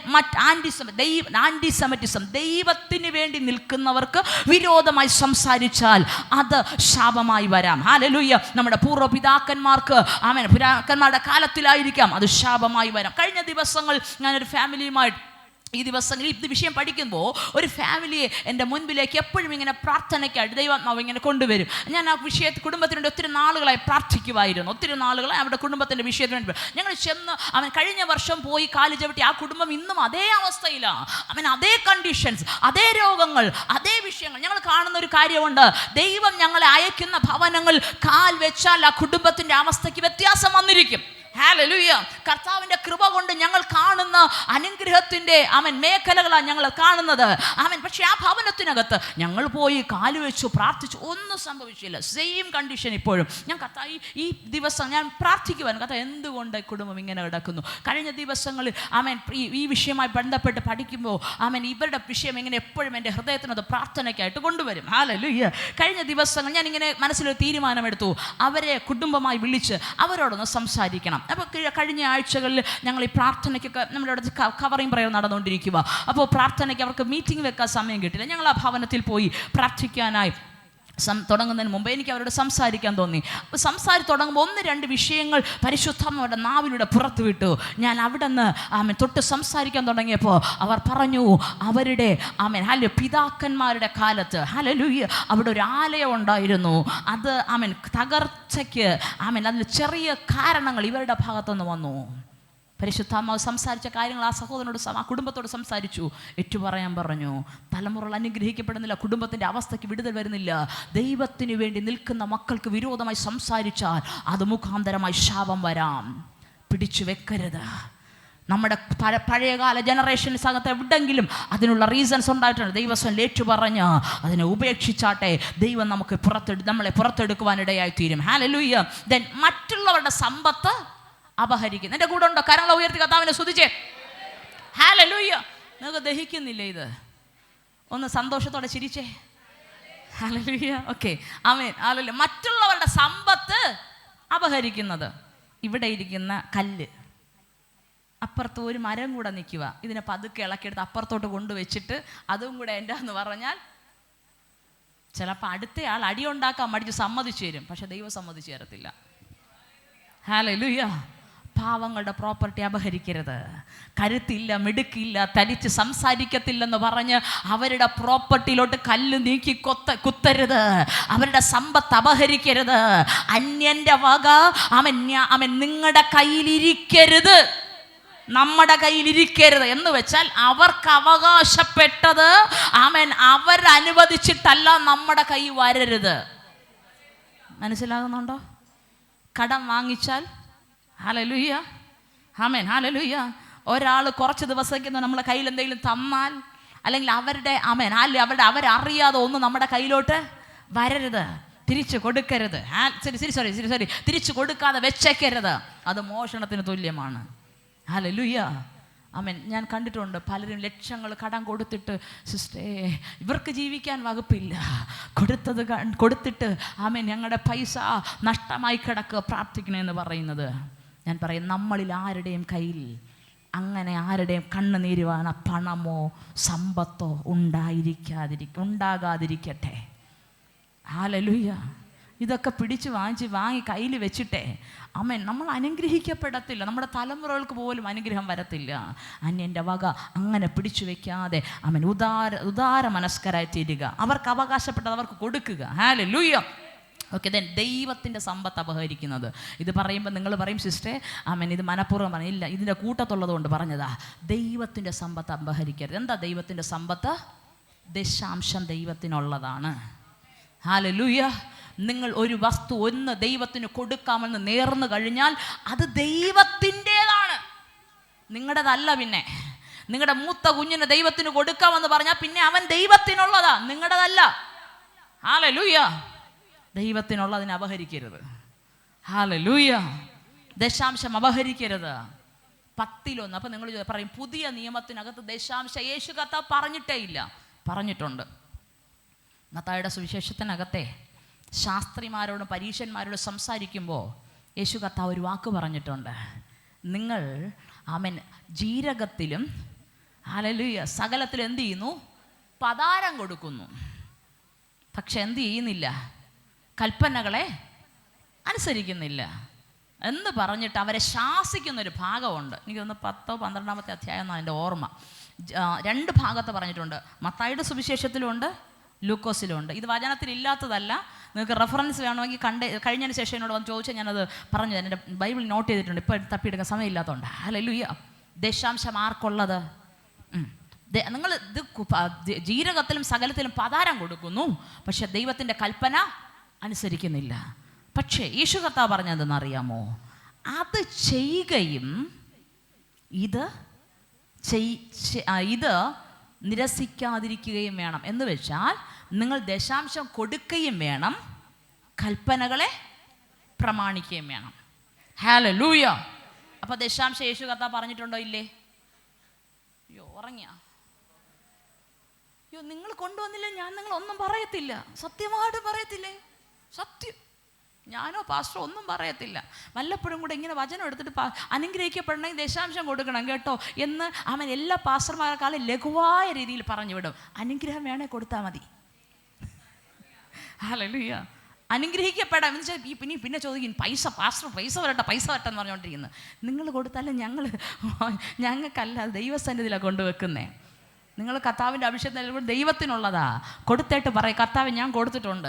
ആന്റിസെമിറ്റിസം, ദൈവത്തിന് വേണ്ടി നിൽക്കുന്നവർക്ക് വിരോധമായി സംസാരിച്ചാൽ അത് ശാപമായി വരാം. ഹല്ലേലൂയ. നമ്മുടെ പൂർവ്വപിതാക്കന്മാർക്ക് ആമേൻ പിതാക്കന്മാരുടെ കാലത്തിലായിരിക്കാം അത് ശാപമായി വരാം. കഴിഞ്ഞ ദിവസങ്ങൾ ഞാനൊരു ഫാമിലിയുമായിട്ട് ഈ ദിവസങ്ങളിൽ ഇത് വിഷയം പഠിക്കുമ്പോൾ ഒരു ഫാമിലിയെ എൻ്റെ മുൻപിലേക്ക് എപ്പോഴും ഇങ്ങനെ പ്രാർത്ഥനയ്ക്കായിട്ട് ദൈവാത്മാവ് ഇങ്ങനെ കൊണ്ടുവരും. ഞാൻ ആ വിഷയത്തിൽ കുടുംബത്തിന് വേണ്ടി ഒത്തിരി നാളുകളായി പ്രാർത്ഥിക്കുമായിരുന്നു. ഒത്തിരി നാളുകളായി അവിടെ കുടുംബത്തിൻ്റെ വിഷയത്തിന് വേണ്ടി ഞങ്ങൾ ചെന്ന് അവൻ കഴിഞ്ഞ വർഷം പോയി കാല് ചവിട്ടി ആ കുടുംബം ഇന്നും അതേ അവസ്ഥയിലാണ്. അവൻ അതേ കണ്ടീഷൻസ്, അതേ രോഗങ്ങൾ, അതേ വിഷയങ്ങൾ. ഞങ്ങൾ കാണുന്ന ഒരു കാര്യമുണ്ട്, ദൈവം ഞങ്ങളെ അയക്കുന്ന ഭവനങ്ങൾ കാൽ വെച്ചാൽ ആ കുടുംബത്തിൻ്റെ അവസ്ഥയ്ക്ക് വ്യത്യാസം വന്നിരിക്കും. ഹല്ലേലൂയ. കർത്താവിൻ്റെ കൃപ കൊണ്ട് ഞങ്ങൾ കാണുന്ന അനുഗ്രഹത്തിൻ്റെ മേഖലകളാണ് ഞങ്ങൾ കാണുന്നത്. പക്ഷെ ആ ഭവനത്തിനകത്ത് ഞങ്ങൾ പോയി കാലുവെച്ചു പ്രാർത്ഥിച്ചു, ഒന്നും സംഭവിച്ചില്ല. സെയിം കണ്ടീഷൻ ഇപ്പോഴും. ഞാൻ കർത്താവ് ഈ ദിവസം ഞാൻ പ്രാർത്ഥിക്കുവാൻ കർത്താവ് എന്തുകൊണ്ട് കുടുംബം ഇങ്ങനെ കിടക്കുന്നു. കഴിഞ്ഞ ദിവസങ്ങളിൽ ഈ വിഷയവുമായി ബന്ധപ്പെട്ട് പഠിക്കുമ്പോൾ ഇവരുടെ വിഷയം ഇങ്ങനെ എപ്പോഴും എൻ്റെ ഹൃദയത്തിനത് പ്രാർത്ഥനയ്ക്കായിട്ട് കൊണ്ടുവരും. ഹല്ലേലൂയ. കഴിഞ്ഞ ദിവസങ്ങൾ ഞാനിങ്ങനെ മനസ്സിലൊരു തീരുമാനമെടുത്തു, അവരെ കുടുംബമായി വിളിച്ച് അവരോടൊന്ന് സംസാരിക്കണം. അപ്പോൾ കഴിഞ്ഞ ആഴ്ചകളിൽ ഞങ്ങൾ ഈ പ്രാർത്ഥനയ്ക്കൊക്കെ നമ്മുടെ അടുത്ത് കവറിങ് പ്രയർ നടന്നുകൊണ്ടിരിക്കുക. അപ്പോൾ പ്രാർത്ഥനയ്ക്ക് അവർക്ക് മീറ്റിംഗ് വെക്കാൻ സമയം കിട്ടില്ല. ഞങ്ങൾ ആ ഭവനത്തിൽ പോയി പ്രാർത്ഥിക്കാനായി തുടങ്ങുന്നതിന് മുമ്പ് എനിക്ക് അവരോട് സംസാരിക്കാൻ തോന്നി. അപ്പോൾ തുടങ്ങുമ്പോൾ 1-2 വിഷയങ്ങൾ പരിശുദ്ധമ്മയുടെ നാവിലൂടെ പുറത്തു വിട്ടു. ഞാൻ അവിടെ നിന്ന് തൊട്ട് സംസാരിക്കാൻ തുടങ്ങിയപ്പോൾ അവർ പറഞ്ഞു, അവരുടെ പിതാക്കന്മാരുടെ കാലത്ത് ഹല്ലേലൂയ അവിടെ ഒരു ആലയം ഉണ്ടായിരുന്നു. അത് തകർച്ചയ്ക്ക് അതിന് ചെറിയ കാരണങ്ങൾ ഇവരുടെ ഭാഗത്തുനിന്ന് വന്നു. പരിശുദ്ധാത്മാവ് സംസാരിച്ച കാര്യങ്ങൾ ആ സഹോദരനോട് ആ കുടുംബത്തോട് സംസാരിച്ചു, ഏറ്റുപറയാൻ പറഞ്ഞു. തലമുറകൾ അനുഗ്രഹിക്കപ്പെടുന്നില്ല, കുടുംബത്തിൻ്റെ അവസ്ഥയ്ക്ക് വിടുതൽ വരുന്നില്ല. ദൈവത്തിന് വേണ്ടി നിൽക്കുന്ന മക്കൾക്ക് വിരോധമായി സംസാരിച്ചാൽ അത് മുഖാന്തരമായി ശാപം വരാം. പിടിച്ചു വെക്കരുത്. നമ്മുടെ പഴയകാല ജനറേഷൻസകത്ത് എവിടെങ്കിലും അതിനുള്ള റീസൺസ് ഉണ്ടായിട്ടുണ്ട്. ദൈവം ഏറ്റുപറഞ്ഞ് അതിനെ ഉപേക്ഷിച്ചാട്ടെ, ദൈവം നമുക്ക് നമ്മളെ പുറത്തെടുക്കുവാനിടയായി തീരും. ഹല്ലേലൂയ. ദെൻ മറ്റുള്ളവരുടെ സമ്പത്ത് അപഹരിക്കുന്നു. എൻ്റെ കൂടെ ഉണ്ടോ? കരങ്ങളെ ഉയർത്തി കർത്താവിനെ സ്തുതിച്ചേ. ഹല്ലേലൂയ. നിങ്ങൾക്ക് ദഹിക്കുന്നില്ലേ ഇത്? ഒന്ന് സന്തോഷത്തോടെ ചിരിച്ചേ. ഹല്ലേലൂയ. ഓക്കെ, ആമേൻ. ഹല്ലേലൂയ. മറ്റുള്ളവരുടെ സമ്പത്ത് അപഹരിക്കുന്നത്. ഇവിടെ ഇരിക്കുന്ന കല്ല്, അപ്പുറത്ത് ഒരു മരം കൂടെ നിൽക്കുക, ഇതിനെ പതുക്കെ ഇളക്കിയെടുത്ത് അപ്പുറത്തോട്ട് കൊണ്ടുവച്ചിട്ട് അതും കൂടെ എൻ്റെ എന്ന് പറഞ്ഞാൽ ചിലപ്പോൾ അടുത്തയാൾ അടിയുണ്ടാക്കാൻ മടിച്ച് സമ്മതിച്ചു തരും, പക്ഷെ ദൈവം സമ്മതിച്ചു തരത്തില്ല. ഹല്ലേലൂയ. പാവങ്ങളുടെ പ്രോപ്പർട്ടി അപഹരിക്കരുത്. കരുത്തില്ല, മിടുക്കില്ല, തരിച്ച് സംസാരിക്കത്തില്ലെന്ന് പറഞ്ഞ് അവരുടെ പ്രോപ്പർട്ടിയിലോട്ട് കല്ല് നീക്കി കുത്തരുത്. അവരുടെ സമ്പത്ത് അപഹരിക്കരുത്. അന്യൻ്റെ വക അവൻ നിങ്ങളുടെ കയ്യിലിരിക്കരുത്, നമ്മുടെ കയ്യിലിരിക്കരുത്. എന്ന് വെച്ചാൽ അവർക്ക് അവകാശപ്പെട്ടത് അവരനുവദിച്ചിട്ടല്ല നമ്മുടെ കൈ വരരുത്. മനസ്സിലാകുന്നുണ്ടോ? കടം വാങ്ങിച്ചാൽ ഹല്ലേലൂയ, ആമേൻ, ഹല്ലേലൂയ. ഒരാൾ കുറച്ച് ദിവസത്തേക്ക് നമ്മളെ കയ്യിൽ എന്തെങ്കിലും തന്നാൽ, അല്ലെങ്കിൽ അവരുടെ അവരറിയാതെ ഒന്നും നമ്മുടെ കയ്യിലോട്ട് വരരുത്. തിരിച്ചു കൊടുക്കരുത്. സോറി തിരിച്ചു കൊടുക്കാതെ വെച്ചേക്കരുത്. അത് മോഷണത്തിന് തുല്യമാണ്. ഹല്ലേലൂയ, ആമേൻ. ഞാൻ കണ്ടിട്ടുണ്ട് പലരും ലക്ഷങ്ങൾ കടം കൊടുത്തിട്ട്, സിസ്റ്റേ ഇവർക്ക് ജീവിക്കാൻ വകുപ്പില്ല, കൊടുത്തിട്ട് ആമേൻ ഞങ്ങളുടെ പൈസ നഷ്ടമായി കിടക്കുക, പ്രാർത്ഥിക്കണമെന്ന് പറയുന്നത്. ഞാൻ പറയും, നമ്മളിൽ ആരുടെയും കയ്യിൽ അങ്ങനെ ആരുടെയും കണ്ണുനീരുവാണ് പണമോ സമ്പത്തോ ഉണ്ടാകാതിരിക്കട്ടെ. ഹല്ലേലൂയ. ഇതൊക്കെ പിടിച്ച് വാങ്ങി കയ്യിൽ വെച്ചിട്ടേ ആമേൻ നമ്മൾ അനുഗ്രഹിക്കപ്പെടത്തില്ല. നമ്മുടെ തലമുറകൾക്ക് പോലും അനുഗ്രഹം വരത്തില്ല. അന്യൻ്റെ വക അങ്ങനെ പിടിച്ചു വെക്കാതെ ആമേൻ ഉദാര മനസ്കരായി തീരുക. അവർക്ക് അവകാശപ്പെട്ടത് അവർക്ക് കൊടുക്കുക. ഹല്ലേലൂയ. ഓക്കെ, ദെൻ ദൈവത്തിൻ്റെ സമ്പത്ത് അപഹരിക്കുന്നത്. ഇത് പറയുമ്പോൾ നിങ്ങൾ പറയും, സിസ്റ്റേ ആമേൻ ഇത് മനഃപൂർവ്വം പറഞ്ഞില്ല, ഇതിൻ്റെ കൂട്ടത്തുള്ളത് കൊണ്ട് പറഞ്ഞതാ. ദൈവത്തിൻ്റെ സമ്പത്ത് അപഹരിക്കരുത്. എന്താ ദൈവത്തിൻ്റെ സമ്പത്ത്? ദശാംശം ദൈവത്തിനുള്ളതാണ്. ഹല്ലേലൂയ. നിങ്ങൾ ഒരു വസ്തു ദൈവത്തിന് കൊടുക്കാമെന്ന് നേർന്നു കഴിഞ്ഞാൽ അത് ദൈവത്തിൻ്റെതാണ്. നിങ്ങളുടേതല്ല. പിന്നെ നിങ്ങളുടെ മൂത്ത കുഞ്ഞിന് ദൈവത്തിന് കൊടുക്കാമെന്ന് പറഞ്ഞാൽ പിന്നെ അവൻ ദൈവത്തിനുള്ളതാ, നിങ്ങളുടേതല്ല. ഹല്ലേലൂയ. ദൈവത്തിനുള്ളതിനെ അപഹരിക്കരുത്. ഹല്ലേലൂയ. ദശാംശം അപഹരിക്കരുത്. 10-1. അപ്പം നിങ്ങൾ പറയും പുതിയ നിയമത്തിനകത്ത് ദശാംശം യേശു കർത്താവ് പറഞ്ഞിട്ടേ ഇല്ല. പറഞ്ഞിട്ടുണ്ട്. മത്തായിയുടെ സുവിശേഷത്തിനകത്തെ ശാസ്ത്രിമാരോടും പരീശന്മാരോടും സംസാരിക്കുമ്പോൾ യേശു കർത്താവ് ഒരു വാക്ക് പറഞ്ഞിട്ടുണ്ട്. നിങ്ങൾ ജീരകത്തിലും ഹല്ലേലൂയ സകലത്തിലും എന്ത് ചെയ്യുന്നു? പതാരം കൊടുക്കുന്നു. പക്ഷെ എന്ത് ചെയ്യുന്നില്ല? കൽപ്പനകളെ അനുസരിക്കുന്നില്ല എന്ന് പറഞ്ഞിട്ട് അവരെ ശാസിക്കുന്നൊരു ഭാഗമുണ്ട്. എനിക്കൊന്ന് 10-12 അധ്യായം എന്നാണ് എൻ്റെ ഓർമ്മ. 2 ഭാഗത്ത് പറഞ്ഞിട്ടുണ്ട്. മത്തായിയുടെ സുവിശേഷത്തിലുണ്ട്, ലൂക്കോസിലുണ്ട്. ഇത് വചനത്തിലില്ലാത്തതല്ല. നിങ്ങൾക്ക് റെഫറൻസ് വേണമെങ്കിൽ കഴിഞ്ഞതിന് ശേഷം എന്നോട് വന്ന് ചോദിച്ചാൽ ഞാനത് പറഞ്ഞു. എൻ്റെ ബൈബിൾ നോട്ട് ചെയ്തിട്ടുണ്ട്. ഇപ്പോൾ തപ്പിയെടുക്കാൻ സമയമില്ലാത്തതുകൊണ്ട്. ഹല്ലേലൂയ. ദശാംശം ആർക്കുള്ളത്? നിങ്ങൾ ഇത് ജീരകത്തിലും സകലത്തിലും പതാരം കൊടുക്കുന്നു, പക്ഷെ ദൈവത്തിൻ്റെ കൽപ്പന അനുസരിക്കുന്നില്ല. പക്ഷേ യേശു കർത്താവ് പറഞ്ഞതെന്നറിയാമോ? അത് ചെയ്യുകയും ഇത് നിരസിക്കാതിരിക്കുകയും വേണം. എന്ന് വെച്ചാൽ നിങ്ങൾ ദശാംശം കൊടുക്കുകയും വേണം, കൽപ്പനകളെ പ്രമാണിക്കുകയും വേണം. ഹല്ലേലൂയ. അപ്പോൾ ദശാംശം യേശു കർത്താവ് പറഞ്ഞിട്ടുണ്ടോ? ഇല്ലേ? അയ്യോ ഉറങ്ങിയ നിങ്ങൾ കൊണ്ടുവന്നില്ല, ഞാൻ നിങ്ങളൊന്നും പറയത്തില്ല. സത്യമായിട്ട് പറയത്തില്ലേ? സത്യം. ഞാനോ പാസ്റ്ററോ ഒന്നും പറയത്തില്ല. വല്ലപ്പോഴും കൂടെ ഇങ്ങനെ വചനം എടുത്തിട്ട് അനുഗ്രഹിക്കപ്പെടണമെങ്കിൽ ദശാംശം കൊടുക്കണം കേട്ടോ എന്ന് അവൻ എല്ലാ പാസ്റ്റർമാരെക്കാളും ലഘുവായ രീതിയിൽ പറഞ്ഞു വിടും. അനുഗ്രഹം വേണേ കൊടുത്താൽ മതി. ഹല്ലേലൂയ. അനുഗ്രഹിക്കപ്പെടാം എന്ന് വെച്ചാൽ പിന്നെ ചോദിക്കും പാസ്റ്റർ പൈസ വരട്ടെ എന്ന് പറഞ്ഞുകൊണ്ടിരിക്കുന്നത്. നിങ്ങൾ കൊടുത്താലും ഞങ്ങൾക്കല്ല, ദൈവസന്നിധിയിലാണ് കൊണ്ടുവെക്കുന്നേ. നിങ്ങൾ കർത്താവിൻ്റെ അഭിഷേകത്തിൽ ദൈവത്തിനുള്ളതാ. കൊടുത്തിട്ട് പറയും കർത്താവ് ഞാൻ കൊടുത്തിട്ടുണ്ട്.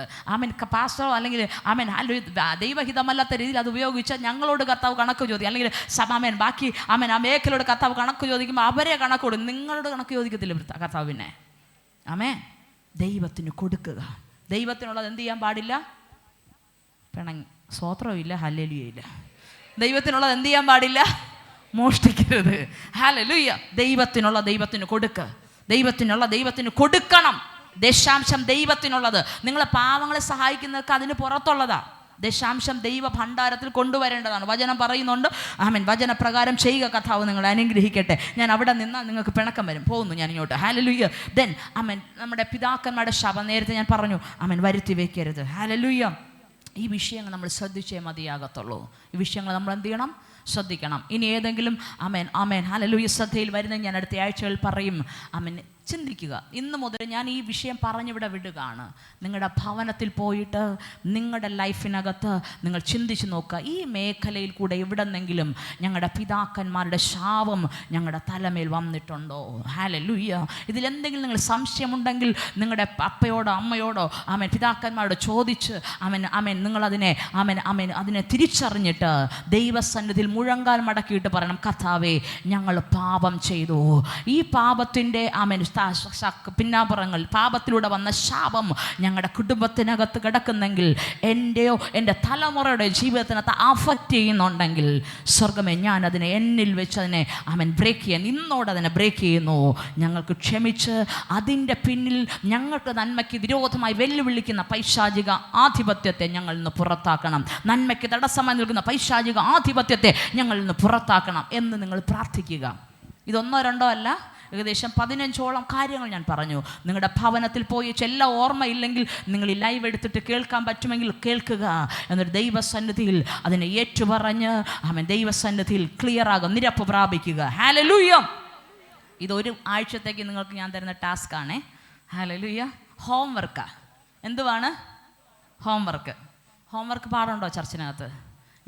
പാസ്റ്ററോ അല്ലെങ്കിൽ ദൈവഹിതമല്ലാത്ത രീതിയിൽ അത് ഉപയോഗിച്ചാൽ ഞങ്ങളോട് കർത്താവ് കണക്ക് ചോദിക്കും. അല്ലെങ്കിൽ ബാക്കി ആ മേഖലയോട് കർത്താവ് കണക്ക് ചോദിക്കുമ്പോൾ അവരെ കണക്ക് കൊടുക്കും. നിങ്ങളോട് കണക്ക് ചോദിക്കത്തില്ല കർത്താവ്. പിന്നെ ദൈവത്തിന് കൊടുക്കുക. ദൈവത്തിനുള്ളത് എന്ത് ചെയ്യാൻ പാടില്ല? പിണങ്ങി സ്വോത്രമില്ല, ഹല്ലേലൂയയില്ല. ദൈവത്തിനുള്ളത് എന്ത് ചെയ്യാൻ പാടില്ല? മോഷ്ടിക്കരുത്. ഹല്ലേലൂയ. ദൈവത്തിനുള്ള ദൈവത്തിന് കൊടുക്കുക. ദൈവത്തിനുള്ള ദൈവത്തിന് കൊടുക്കണം. ദശാംശം ദൈവത്തിനുള്ളത്. നിങ്ങളെ പാവങ്ങളെ സഹായിക്കുന്നവർക്ക് അതിന് പുറത്തുള്ളതാ. ദശാംശം ദൈവ ഭണ്ഡാരത്തിൽ കൊണ്ടുവരേണ്ടതാണ്. വചനം പറയുന്നുണ്ട്. വചനപ്രകാരം ചെയ്യുക. കർത്താവ് നിങ്ങളെ അനുഗ്രഹിക്കട്ടെ. ഞാൻ അവിടെ നിന്നാൽ നിങ്ങൾക്ക് പിണക്കം വരും. പോകുന്നു ഞാൻ ഇങ്ങോട്ട്. ഹല്ലേലൂയ. ദെൻ നമ്മുടെ പിതാക്കന്മാരുടെ ശപം നേരത്തെ ഞാൻ പറഞ്ഞു, വരുത്തി വയ്ക്കരുത്. ഹല്ലേലൂയ. ഈ വിഷയങ്ങൾ നമ്മൾ ശ്രദ്ധിച്ചേ മതിയാകത്തുള്ളൂ. ഈ വിഷയങ്ങൾ നമ്മൾ എന്ത് ചെയ്യണം? ശ്രദ്ധിക്കണം. ഇനി ഏതെങ്കിലും ഹല്ലേലൂയ ശ്രദ്ധയിൽ വരുന്ന ഞാൻ അടുത്ത ആഴ്ചകൾ പറയും. ചിന്തിക്കുക. ഇന്ന് മുതൽ ഞാൻ ഈ വിഷയം പറഞ്ഞിവിടെ വിടുകയാണ്. നിങ്ങളുടെ ഭവനത്തിൽ പോയിട്ട് നിങ്ങളുടെ ലൈഫിനകത്ത് നിങ്ങൾ ചിന്തിച്ച് നോക്കുക. ഈ മേഖലയിൽ കൂടെ എവിടെന്നെങ്കിലും ഞങ്ങളുടെ പിതാക്കന്മാരുടെ ശാപം ഞങ്ങളുടെ തലമേൽ വന്നിട്ടുണ്ടോ? ഹല്ലേലൂയ. ഇതിലെന്തെങ്കിലും നിങ്ങൾ സംശയമുണ്ടെങ്കിൽ നിങ്ങളുടെ അപ്പയോടോ അമ്മയോടോ പിതാക്കന്മാരോട് ചോദിച്ച് നിങ്ങളതിനെ അതിനെ തിരിച്ചറിഞ്ഞിട്ട് ദൈവസന്നിധിയിൽ മുഴങ്കാൽ മടക്കിയിട്ട് പറയണം, കർത്താവേ ഞങ്ങൾ പാപം ചെയ്തു. ഈ പാപത്തിൻ്റെ പിന്നാമ്പുറങ്ങൾ പാപത്തിലൂടെ വന്ന ശാപം ഞങ്ങളുടെ കുടുംബത്തിനകത്ത് കിടക്കുന്നെങ്കിൽ, എൻ്റെയോ എൻ്റെ തലമുറയുടെ ജീവിതത്തിനകത്ത് അഫക്റ്റ് ചെയ്യുന്നുണ്ടെങ്കിൽ, സ്വർഗമേ ഞാൻ അതിനെ എന്നിൽ വെച്ച് അതിനെ ബ്രേക്ക് ചെയ്യാൻ ഇന്നോടതിനെ ബ്രേക്ക് ചെയ്യുന്നു. ഞങ്ങൾക്ക് ക്ഷമിച്ച് അതിൻ്റെ പിന്നിൽ ഞങ്ങൾക്ക് നന്മയ്ക്ക് വിരോധമായി വെല്ലുവിളിക്കുന്ന പൈശാചിക ആധിപത്യത്തെ ഞങ്ങളിൽ നിന്ന് പുറത്താക്കണം. നന്മയ്ക്ക് തടസ്സമായി നിൽക്കുന്ന പൈശാചിക ആധിപത്യത്തെ ഞങ്ങളിൽ നിന്ന് പുറത്താക്കണം എന്ന് നിങ്ങൾ പ്രാർത്ഥിക്കുക. ഇതൊന്നോ രണ്ടോ അല്ല, ഏകദേശം 15ഓളം കാര്യങ്ങൾ ഞാൻ പറഞ്ഞു. നിങ്ങളുടെ ഭവനത്തിൽ പോയി എല്ലാം ഓർമ്മയില്ലെങ്കിൽ നിങ്ങൾ ഈ ലൈവ് എടുത്തിട്ട് കേൾക്കാൻ പറ്റുമെങ്കിൽ കേൾക്കുക. എന്നൊരു ദൈവസന്നിധിയിൽ അതിനെ ഏറ്റുപറഞ്ഞ് ദൈവസന്നിധിയിൽ ക്ലിയർ ആകും, നിരപ്പ് പ്രാപിക്കുക. ഹല്ലേലൂയ. ഇതൊരു ആഴ്ചത്തേക്ക് നിങ്ങൾക്ക് ഞാൻ തരുന്ന ടാസ്ക് ആണേ. ഹല്ലേലൂയ. ഹോംവർക്കാ. എന്തുവാണ്? ഹോംവർക്ക് പാടുണ്ടോ ചർച്ചിനകത്ത്?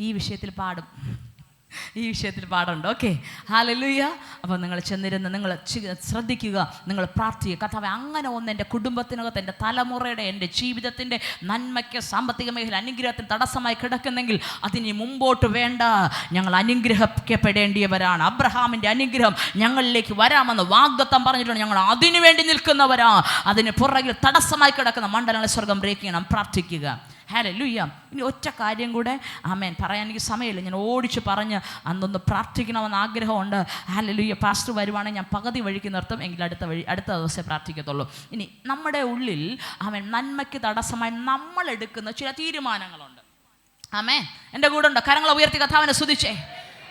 ഈ വിഷയത്തിൽ പാടും. ഓക്കെ. ഹല്ലേലൂയ. അപ്പോൾ നിങ്ങൾ ചെന്നിരുന്ന് നിങ്ങൾ ശ്രദ്ധിക്കുക, നിങ്ങൾ പ്രാർത്ഥിക്കുക. കർത്താവേ, അങ്ങനെ ഒന്ന് എൻ്റെ കുടുംബത്തിനകത്ത്, എൻ്റെ തലമുറയുടെ, എൻ്റെ ജീവിതത്തിൻ്റെ നന്മയ്ക്ക്, സാമ്പത്തിക മേഖല അനുഗ്രഹത്തിന് തടസ്സമായി കിടക്കുന്നെങ്കിൽ അതിന് മുമ്പോട്ട് വേണ്ട. ഞങ്ങൾ അനുഗ്രഹിക്കപ്പെടേണ്ടിയവരാണ്. അബ്രഹാമിൻ്റെ അനുഗ്രഹം ഞങ്ങളിലേക്ക് വരാമെന്ന് വാഗ്ദത്തം പറഞ്ഞിട്ടുണ്ട്. ഞങ്ങൾ അതിനു വേണ്ടി നിൽക്കുന്നവരാ. അതിന് പുറകിൽ തടസ്സമായി കിടക്കുന്ന മണ്ഡലങ്ങളെ സ്വർഗം ബ്രേക്ക് ചെയ്യണം. പ്രാർത്ഥിക്കുക. ഹല്ലേലൂയ. ഇനി ഒറ്റ കാര്യം കൂടെ ആമേൻ പറയാൻ എനിക്ക് സമയമില്ല, ഞാൻ ഓടിച്ച് പറഞ്ഞ് അന്നൊന്ന് പ്രാർത്ഥിക്കണമെന്ന് ആഗ്രഹമുണ്ട്. ഹല്ലേലൂയ. പാസ്റ്റർ വരുവാണെങ്കിൽ ഞാൻ പകുതി വഴിക്ക് നിർത്തും, എങ്കിൽ അടുത്ത ദിവസമേ പ്രാർത്ഥിക്കത്തുള്ളൂ. ഇനി നമ്മുടെ ഉള്ളിൽ ആമേൻ നന്മയ്ക്ക് തടസ്സമായി നമ്മൾ എടുക്കുന്ന ചില തീരുമാനങ്ങളുണ്ട്. ആമേൻ. എൻ്റെ കൂടെ ഉണ്ടോ? കരങ്ങളെ ഉയർത്തി കർത്താവിനെ സ്തുതിച്ചേ.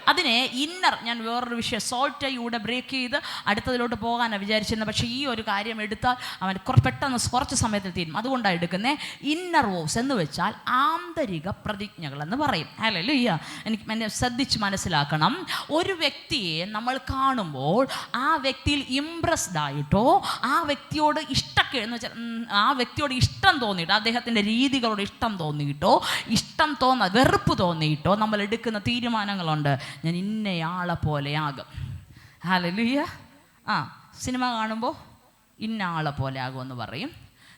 അതിനെ ഇന്നർ, ഞാൻ വേറൊരു വിഷയം സോൾട്ടയൂടെ ബ്രേക്ക് ചെയ്ത് അടുത്തതിലോട്ട് പോകാനാണ് വിചാരിച്ചിരുന്നത്. പക്ഷേ ഈ ഒരു കാര്യം എടുത്താൽ അവൻ പെട്ടെന്ന് കുറച്ച് സമയത്തിൽ തീരും. അതുകൊണ്ടാണ് എടുക്കുന്നത്. ഇന്നർ വോസ് എന്ന് വെച്ചാൽ ആന്തരിക പ്രതിജ്ഞകൾ എന്ന് പറയും. ഹല്ലേലൂയ. എന്നെ ശ്രദ്ധിച്ച് മനസ്സിലാക്കണം. ഒരു വ്യക്തിയെ നമ്മൾ കാണുമ്പോൾ ആ വ്യക്തിയിൽ ഇംപ്രസ്ഡ് ആയിട്ടോ ആ വ്യക്തിയോട് എന്ന് വെച്ചാൽ ആ വ്യക്തിയോട് ഇഷ്ടം തോന്നിയിട്ടോ അദ്ദേഹത്തിൻ്റെ രീതികളോട് ഇഷ്ടം തോന്നിയിട്ടോ വെറുപ്പ് തോന്നിയിട്ടോ നമ്മൾ എടുക്കുന്ന തീരുമാനങ്ങളുണ്ട്. ഞാൻ ഇന്നയാളെ പോലെയാകും. ഹല്ലേലൂയ. സിനിമ കാണുമ്പോൾ ഇന്ന ആളെ പോലെ ആകുമെന്ന് പറയും.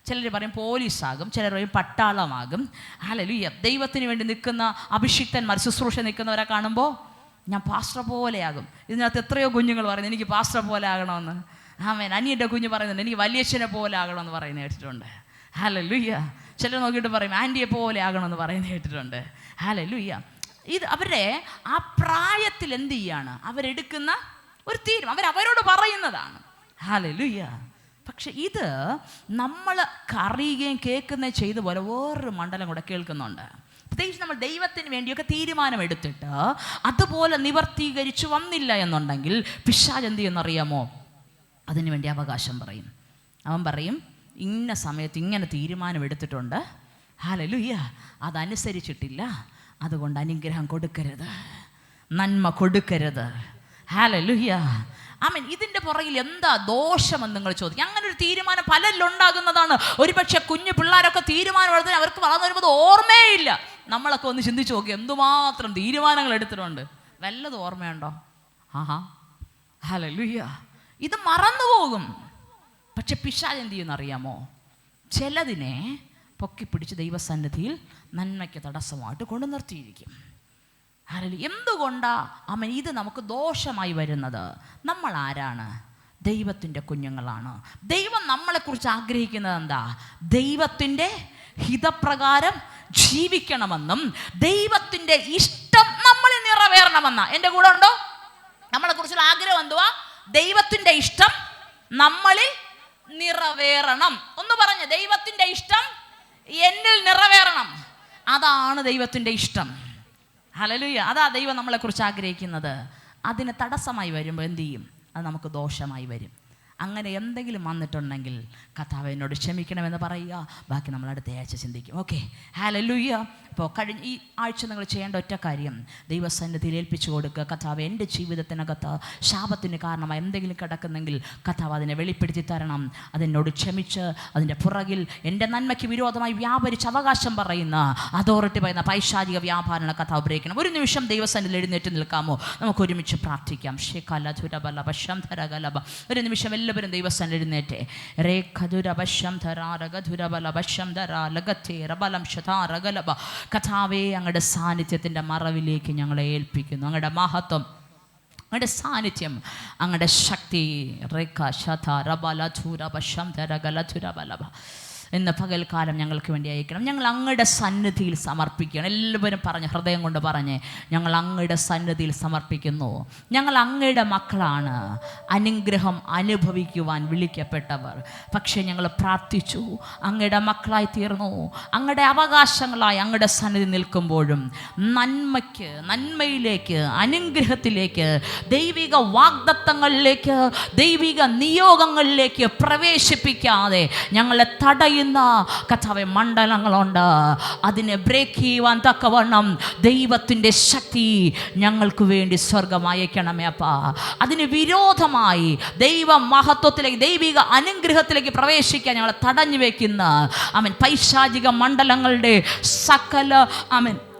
ചിലർ പറയും പോലീസാകും, ചിലർ പറയും പട്ടാളമാകും. ഹല്ലേലൂയ. ദൈവത്തിന് വേണ്ടി നിൽക്കുന്ന അഭിഷിക്തന്മാർ, ശുശ്രൂഷ നിൽക്കുന്നവരെ കാണുമ്പോൾ ഞാൻ പാസ്റ്റർ പോലെയാകും. ഇതിനകത്ത് എത്രയോ കുഞ്ഞുങ്ങൾ പറയുന്നത് എനിക്ക് പാസ്റ്റർ പോലെ ആകണമെന്ന്. ആമേൻ. അനിയൻ്റെ കുഞ്ഞ് പറയുന്നുണ്ട് എനിക്ക് വലിയച്ഛനെ പോലെ ആകണമെന്ന് പറയുന്നത് കേട്ടിട്ടുണ്ട്. ഹല്ലേലൂയ. ചിലർ നോക്കിയിട്ട് പറയും ആൻറ്റിയെ പോലെ ആകണമെന്ന് പറയുന്നത് കേട്ടിട്ടുണ്ട്. ഹല്ലേലൂയ. ഇത് അവരുടെ ആ പ്രായത്തിൽ എന്ത് ചെയ്യാണ് അവരെടുക്കുന്ന ഒരു തീരുമാനം, അവരോട് പറയുന്നതാണ്. ഹല്ലേലൂയ. പക്ഷെ ഇത് നമ്മൾ അറിയുകയും കേൾക്കുകയും ചെയ്ത പോലെ വേറൊരു മണ്ഡലം കൂടെ കേൾക്കുന്നുണ്ട്. പ്രത്യേകിച്ച് നമ്മൾ ദൈവത്തിന് വേണ്ടിയൊക്കെ തീരുമാനമെടുത്തിട്ട് അതുപോലെ നിവർത്തീകരിച്ചു വന്നില്ല എന്നുണ്ടെങ്കിൽ പിശാച് എന്ത് ചെയ്യുമെന്നറിയാമോ? അതിനുവേണ്ടി അവകാശം പറയും. അവൻ പറയും ഇന്ന സമയത്ത് ഇങ്ങനെ തീരുമാനമെടുത്തിട്ടുണ്ട്, ഹല്ലേലൂയ, അതനുസരിച്ചിട്ടില്ല, അതുകൊണ്ട് അനുഗ്രഹം കൊടുക്കരുത്, നന്മ കൊടുക്കരുത്. ഹല്ലേലൂയ. ആമേൻ. ഇതിൻ്റെ പുറകിൽ എന്താ ദോഷമെന്ന് നിങ്ങൾ ചോദിക്കും. അങ്ങനെ ഒരു തീരുമാനം പലരിലുണ്ടാകുന്നതാണ്. ഒരുപക്ഷെ കുഞ്ഞു പിള്ളേരൊക്കെ തീരുമാനം എടുത്താൽ അവർക്ക് വളർന്നു വരുമ്പോൾ ഓർമ്മയില്ല. നമ്മളൊക്കെ ഒന്ന് ചിന്തിച്ച് നോക്കി എന്തുമാത്രം തീരുമാനങ്ങൾ എടുത്തിട്ടുണ്ട്. വല്ലതും ഓർമ്മയുണ്ടോ? ഹല്ലേലൂയ. ഇത് മറന്നുപോകും. പക്ഷെ പിശാച് എന്ത് ചെയ്യുമെന്നറിയാമോ? ചിലതിനെ പൊക്കിപ്പിടിച്ച് ദൈവസന്നിധിയിൽ നന്മയ്ക്ക് തടസ്സമായിട്ട് കൊണ്ടു നിർത്തിയിരിക്കും. എന്തുകൊണ്ടാ അമ്മ ഇത് നമുക്ക് ദോഷമായി വരുന്നത്? നമ്മൾ ആരാണ്? ദൈവത്തിൻ്റെ കുഞ്ഞുങ്ങളാണ്. ദൈവം നമ്മളെക്കുറിച്ച് ആഗ്രഹിക്കുന്നത് എന്താ? ദൈവത്തിൻ്റെ ഹിതപ്രകാരം ജീവിക്കണമെന്നും ദൈവത്തിൻ്റെ ഇഷ്ടം നമ്മളിൽ നിറവേറണമെന്നാ. എൻ്റെ കൂടെ ഉണ്ടോ? നമ്മളെക്കുറിച്ചുള്ള ആഗ്രഹം എന്തുവാ? ദൈവത്തിൻ്റെ ഇഷ്ടം നമ്മളിൽ നിറവേറണം. ഒന്ന് പറഞ്ഞ്, ദൈവത്തിൻ്റെ ഇഷ്ടം എന്നിൽ നിറവേറണം. അതാണ് ദൈവത്തിൻ്റെ ഇഷ്ടം. ഹല്ലേലൂയ. അതാ ദൈവം നമ്മളെക്കുറിച്ച് ആഗ്രഹിക്കുന്നത്. അതിന് തടസ്സമായി വരുമ്പോൾ എന്തു ചെയ്യും? അത് നമുക്ക് ദോഷമായി വരും. അങ്ങനെ എന്തെങ്കിലും വന്നിട്ടുണ്ടെങ്കിൽ കർത്താവേ എന്നോട് ക്ഷമിക്കണമെന്ന് പറയുക. ബാക്കി നമ്മൾ അടുത്ത ആഴ്ച ചിന്തിക്കും. ഓക്കെ. ഹല്ലേലൂയ. അപ്പോൾ കഴിഞ്ഞ ഈ ആഴ്ച നിങ്ങൾ ചെയ്യേണ്ട ഒറ്റ കാര്യം, ദൈവസന്നിധിയിൽ ഏൽപ്പിച്ചു കൊടുക്കുക. കർത്താവ് എൻ്റെ ജീവിതത്തിനകത്ത് ശാപത്തിന് കാരണമായി എന്തെങ്കിലും കിടക്കുന്നെങ്കിൽ കർത്താവ് അതിനെ വെളിപ്പെടുത്തി തരണം. അതെന്നോട് ക്ഷമിച്ച് അതിൻ്റെ പുറകിൽ എൻ്റെ നന്മയ്ക്ക് വിരോധമായി വ്യാപരിച്ച് അവകാശം പറയുന്ന അതോറിറ്റി പറയുന്ന പൈശാചിക വ്യാപാരണ കർത്താവ് ബ്രേക്കണം. ഒരു നിമിഷം ദൈവസന്നിധിയിൽ എഴുന്നേറ്റ് നിൽക്കാമോ? നമുക്ക് ഒരുമിച്ച് പ്രാർത്ഥിക്കാം. ഒരു നിമിഷം എല്ലാവരും ദൈവസന്നിധിയിൽ എഴുന്നേറ്റേ. കർത്താവേ, അങ്ങയുടെ സാന്നിധ്യത്തിൻ്റെ മറവിലേക്ക് ഞങ്ങളെ ഏൽപ്പിക്കുന്നു. അങ്ങയുടെ മഹത്വം, അങ്ങയുടെ സാന്നിധ്യം, അങ്ങയുടെ ശക്തി ഇന്ന് പകൽക്കാലം ഞങ്ങൾക്ക് വേണ്ടി അയക്കണം. ഞങ്ങൾ അങ്ങയുടെ സന്നിധിയിൽ സമർപ്പിക്കണം. എല്ലാവരും പറഞ്ഞ്, ഹൃദയം കൊണ്ട് പറഞ്ഞ്, ഞങ്ങൾ അങ്ങയുടെ സന്നിധിയിൽ സമർപ്പിക്കുന്നു. ഞങ്ങൾ അങ്ങയുടെ മക്കളാണ്, അനുഗ്രഹം അനുഭവിക്കുവാൻ വിളിക്കപ്പെട്ടവർ. പക്ഷേ ഞങ്ങൾ പ്രാർത്ഥിച്ചു, അങ്ങയുടെ മക്കളായി തീർന്നു. അങ്ങയുടെ അവകാശങ്ങളായി അങ്ങയുടെ സന്നിധി നിൽക്കുമ്പോഴും നന്മയിലേക്ക്, അനുഗ്രഹത്തിലേക്ക്, ദൈവിക വാഗ്ദത്തങ്ങളിലേക്ക്, ദൈവിക നിയോഗങ്ങളിലേക്ക് പ്രവേശിപ്പിക്കാതെ ഞങ്ങളെ തടയുന്ന കർത്താവേ മണ്ഡലങ്ങളുണ്ട്. അതിനെ ബ്രേക്ക് ചെയ്യുവാൻ തക്കവണ്ണം ദൈവത്തിൻ്റെ ശക്തി ഞങ്ങൾക്ക് വേണ്ടി സ്വർഗം അയക്കണമേ അപ്പാ. അതിന് വിരോധമായി ദൈവ മഹത്വത്തിലേക്ക്, ദൈവിക അനുഗ്രഹത്തിലേക്ക് പ്രവേശിക്കാൻ ഞങ്ങളെ തടഞ്ഞു വെക്കുന്ന പൈശാചിക മണ്ഡലങ്ങളുടെ സകല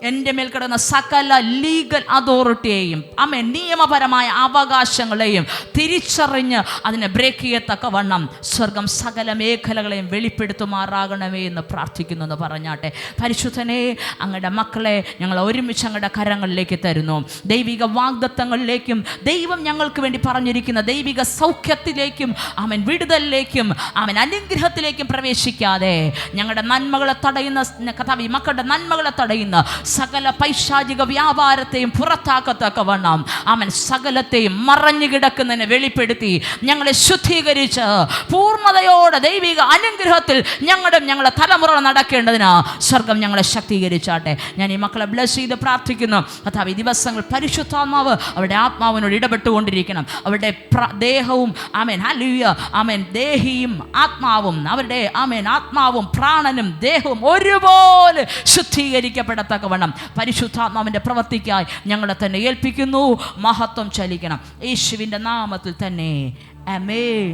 എൻ്റെ മേൽ കിടന്ന സകല ലീഗൽ അതോറിറ്റിയെയും നിയമപരമായ അവകാശങ്ങളെയും തിരിച്ചറിഞ്ഞ് അതിനെ ബ്രേക്ക് ചെയ്യത്തക്കവണ്ണം സ്വർഗം സകല മേഖലകളെയും വെളിപ്പെടുത്തുമാറാകണമേ എന്ന് പ്രാർത്ഥിക്കുന്നു എന്ന് പറഞ്ഞാട്ടെ. പരിശുദ്ധനെ, അങ്ങയുടെ മക്കളെ ഞങ്ങൾ ഒരുമിച്ച് അങ്ങയുടെ കരങ്ങളിലേക്ക് തരുന്നു. ദൈവിക വാഗ്ദത്തങ്ങളിലേക്കും ദൈവം ഞങ്ങൾക്ക് വേണ്ടി പറഞ്ഞിരിക്കുന്ന ദൈവിക സൗഖ്യത്തിലേക്കും വിടുതലിലേക്കും അനുഗ്രഹത്തിലേക്കും പ്രവേശിക്കാതെ ഞങ്ങളുടെ നന്മകളെ തടയുന്ന കഥാവി മക്കളുടെ നന്മകളെ തടയുന്ന സകല പൈശാചിക വ്യാപാരത്തെയും പുറത്താക്കത്തക്കവണ്ണം സകലത്തെയും മറഞ്ഞു കിടക്കുന്നതിനെ വെളിപ്പെടുത്തി ഞങ്ങളെ ശുദ്ധീകരിച്ച് പൂർണ്ണതയോടെ ദൈവിക അനുഗ്രഹത്തിൽ ഞങ്ങളുടെ തലമുറ നടക്കേണ്ടതിന് സ്വർഗം ഞങ്ങളെ ശക്തീകരിച്ചാട്ടെ. ഞാൻ ഈ മക്കളെ ബ്ലസ് ചെയ്ത് പ്രാർത്ഥിക്കുന്നു. കഥാവി ദിവസങ്ങൾ പരിശുദ്ധാത്മാവ് അവരുടെ ആത്മാവിനോട് ഇടപെട്ടുകൊണ്ടിരിക്കണം. അവരുടെ ദേഹവും ദേഹിയും ആത്മാവും അവരുടെ ആത്മാവും പ്രാണനും ദേഹവും ഒരുപോലെ ശുദ്ധീകരിക്കപ്പെടത്തക്കവണ്ണം പരിശുദ്ധാത്മാവിൻ്റെ പ്രവൃത്തിക്കായി ഞങ്ങളെ തന്നെ ഏൽപ്പിക്കുന്നു. മഹത്വം ചലിക്കണം യേശുവിൻ്റെ നാമത്തിൽ തന്നെ. ആമേൻ.